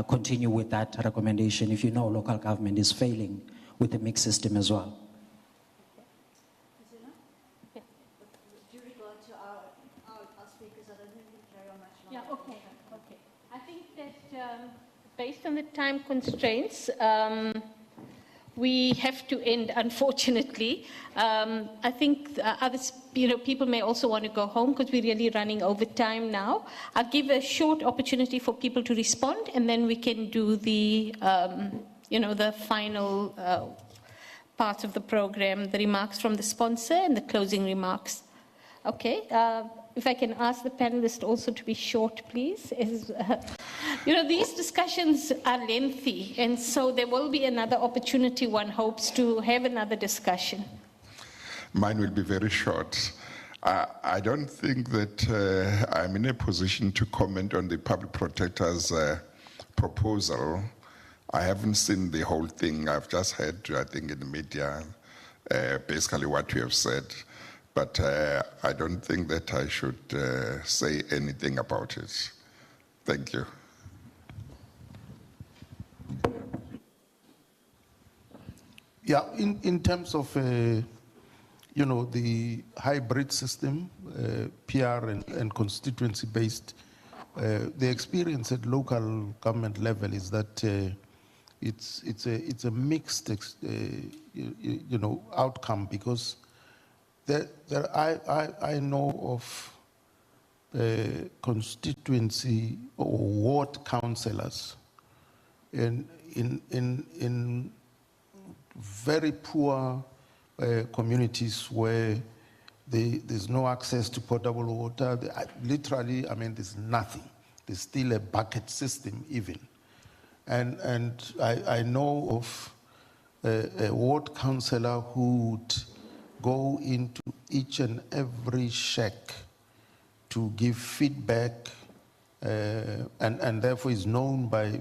Speaker 16: continue with that recommendation if you know local government is failing with the mixed system as well?
Speaker 10: With due regard to our speakers, I don't think we can carry on much longer.
Speaker 3: Yeah, okay. I think that based on the time constraints, we have to end, unfortunately. I think others, people may also want to go home because we're really running over time now. I'll give a short opportunity for people to respond, and then we can do the, the final part of the program, the remarks from the sponsor and the closing remarks. Okay. If I can ask the panelists also to be short, please. You know, these discussions are lengthy, and so there will be another opportunity, one hopes, to have another discussion.
Speaker 4: Mine will be very short. I don't think that I'm in a position to comment on the public protector's proposal. I haven't seen the whole thing. I've just heard, I think, in the media, basically what you have said. But I don't think that I should say anything about it. Thank you.
Speaker 1: Yeah, in terms of, you know, the hybrid system, PR and constituency-based, the experience at local government level is that it's a mixed, you know, outcome, because I know of constituency or ward councillors in very poor communities where there's no access to potable water. Literally, I mean, there's nothing. There's still a bucket system even. And I know of a ward councillor who would go into each and every shack to give feedback, and therefore is known by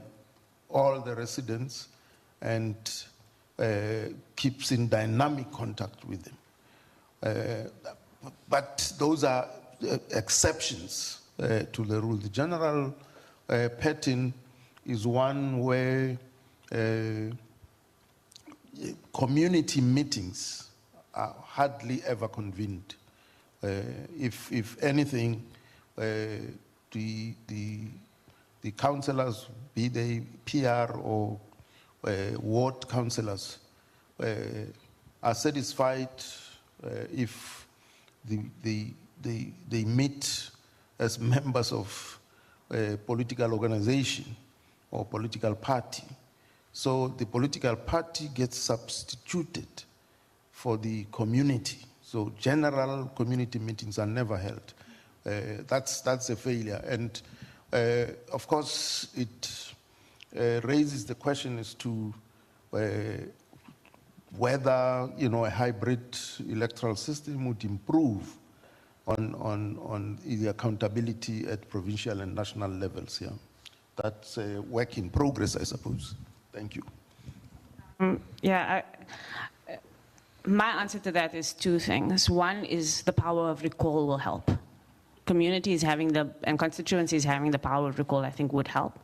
Speaker 1: all the residents and keeps in dynamic contact with them. But those are exceptions to the rule. The general pattern is one where community meetings are hardly ever convened. If anything, the councillors, be they PR or ward councillors, are satisfied if they meet as members of a political organization or political party. So the political party gets substituted for the community. So general community meetings are never held. That's a failure. And of course, it raises the question as to whether, you know, a hybrid electoral system would improve on the accountability at provincial and national levels. Yeah, that's a work in progress, I suppose. Thank you.
Speaker 9: My answer to that is two things. One is the power of recall will help. Communities having and constituencies having the power of recall, I think, would help.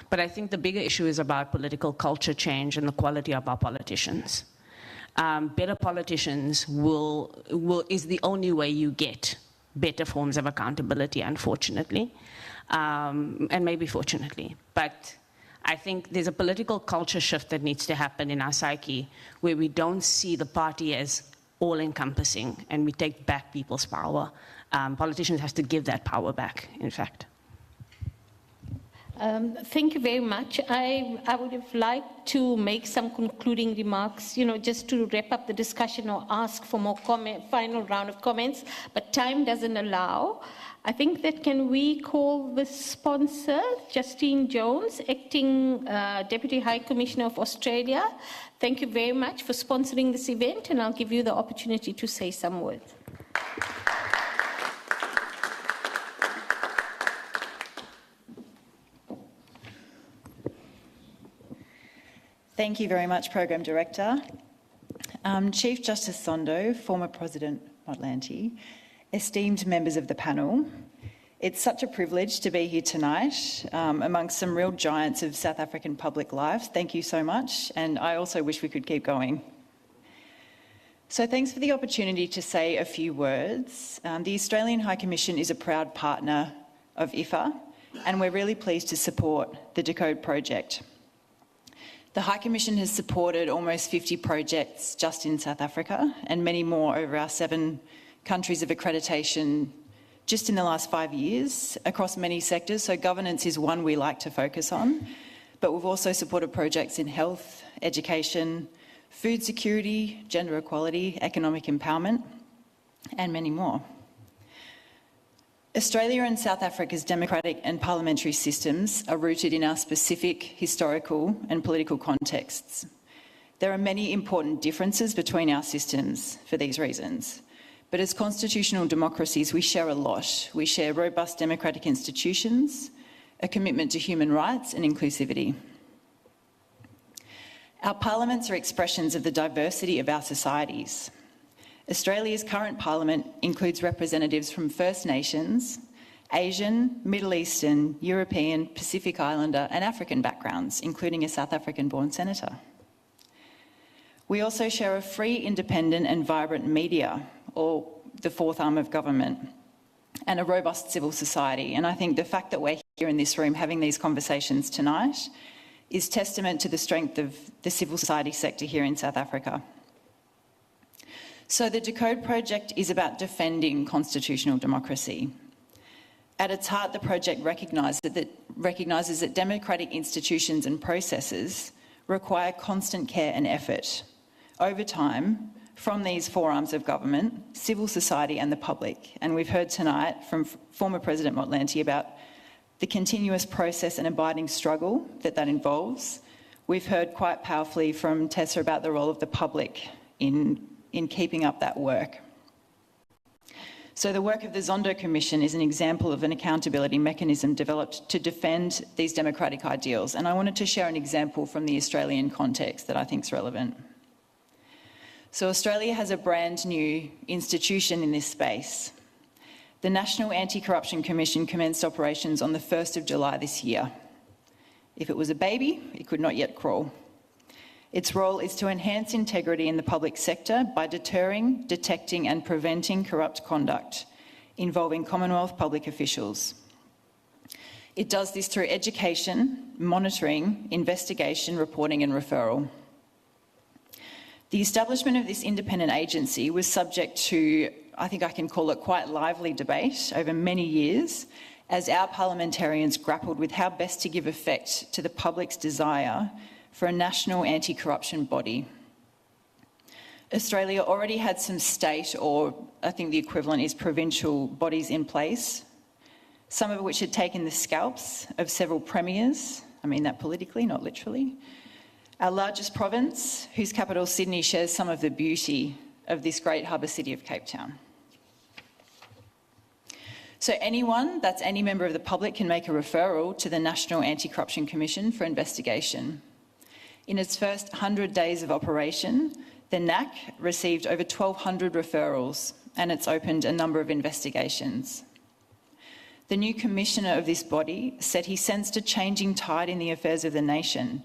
Speaker 9: But I think the bigger issue is about political culture change and the quality of our politicians. Better politicians is the only way you get better forms of accountability, unfortunately, and maybe fortunately. But I think there's a political culture shift that needs to happen in our psyche, where we don't see the party as all-encompassing and we take back people's power. Politicians have to give that power back, in fact.
Speaker 3: Thank you very much. I would have liked to make some concluding remarks, you know, just to wrap up the discussion or ask for more final round of comments, but time doesn't allow. I think that can we call the sponsor, Justine Jones, Acting Deputy High Commissioner of Australia. Thank you very much for sponsoring this event, and I'll give you the opportunity to say some words.
Speaker 17: Thank you very much, Program Director. Chief Justice Zondo, former President Motlanthe, esteemed members of the panel, it's such a privilege to be here tonight amongst some real giants of South African public life. Thank you so much, and I also wish we could keep going. So thanks for the opportunity to say a few words. The Australian High Commission is a proud partner of IFA, and we're really pleased to support the Decode project. The High Commission has supported almost 50 projects just in South Africa and many more over our 7 countries of accreditation just in the last 5 years across many sectors. So governance is one we like to focus on, but we've also supported projects in health, education, food security, gender equality, economic empowerment, and many more. Australia and South Africa's democratic and parliamentary systems are rooted in our specific historical and political contexts. There are many important differences between our systems for these reasons. But as constitutional democracies, we share a lot. We share robust democratic institutions, a commitment to human rights and inclusivity. Our parliaments are expressions of the diversity of our societies. Australia's current parliament includes representatives from First Nations, Asian, Middle Eastern, European, Pacific Islander and African backgrounds, including a South African-born senator. We also share a free, independent and vibrant media, or the fourth arm of government, and a robust civil society. And I think the fact that we're here in this room having these conversations tonight is testament to the strength of the civil society sector here in South Africa. So the Decode project is about defending constitutional democracy. At its heart, the project recognises that democratic institutions and processes require constant care and effort over time from these four arms of government, civil society and the public. And we've heard tonight from former President Motlanthe about the continuous process and abiding struggle that involves. We've heard quite powerfully from Tessa about the role of the public in keeping up that work. So the work of the Zondo Commission is an example of an accountability mechanism developed to defend these democratic ideals. And I wanted to share an example from the Australian context that I think is relevant. So Australia has a brand new institution in this space. The National Anti-Corruption Commission commenced operations on the 1st of July this year. If it was a baby, it could not yet crawl. Its role is to enhance integrity in the public sector by deterring, detecting and preventing corrupt conduct involving Commonwealth public officials. It does this through education, monitoring, investigation, reporting and referral. The establishment of this independent agency was subject to, I think I can call it, quite lively debate over many years as our parliamentarians grappled with how best to give effect to the public's desire for a national anti-corruption body. Australia already had some state, or I think the equivalent is provincial, bodies in place, some of which had taken the scalps of several premiers. I mean that politically, not literally. Our largest province, whose capital Sydney shares some of the beauty of this great harbour city of Cape Town. So anyone, that's any member of the public, can make a referral to the National Anti-Corruption Commission for investigation. In its first 100 days of operation, the NAC received over 1,200 referrals and it's opened a number of investigations. The new commissioner of this body said he sensed a changing tide in the affairs of the nation,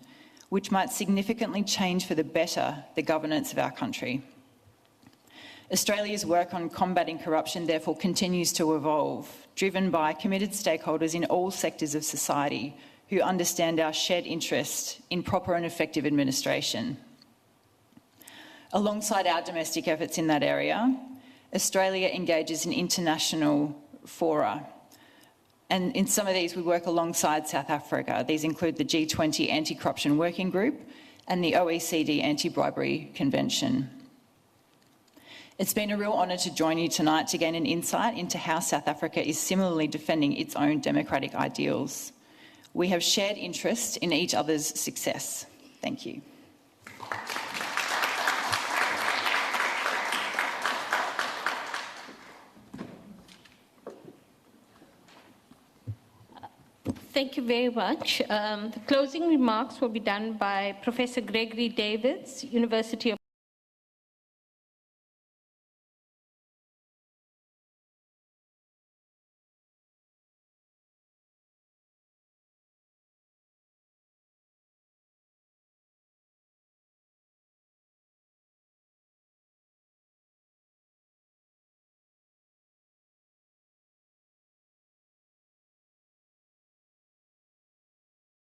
Speaker 17: which might significantly change for the better the governance of our country. Australia's work on combating corruption therefore continues to evolve, driven by committed stakeholders in all sectors of society who understand our shared interest in proper and effective administration. Alongside our domestic efforts in that area, Australia engages in international fora. And in some of these, we work alongside South Africa. These include the G20 Anti-Corruption Working Group and the OECD Anti-Bribery Convention. It's been a real honour to join you tonight to gain an insight into how South Africa is similarly defending its own democratic ideals. We have shared interest in each other's success. Thank you.
Speaker 3: Thank you very much. The closing remarks will be done by Professor Gregory Davids, University of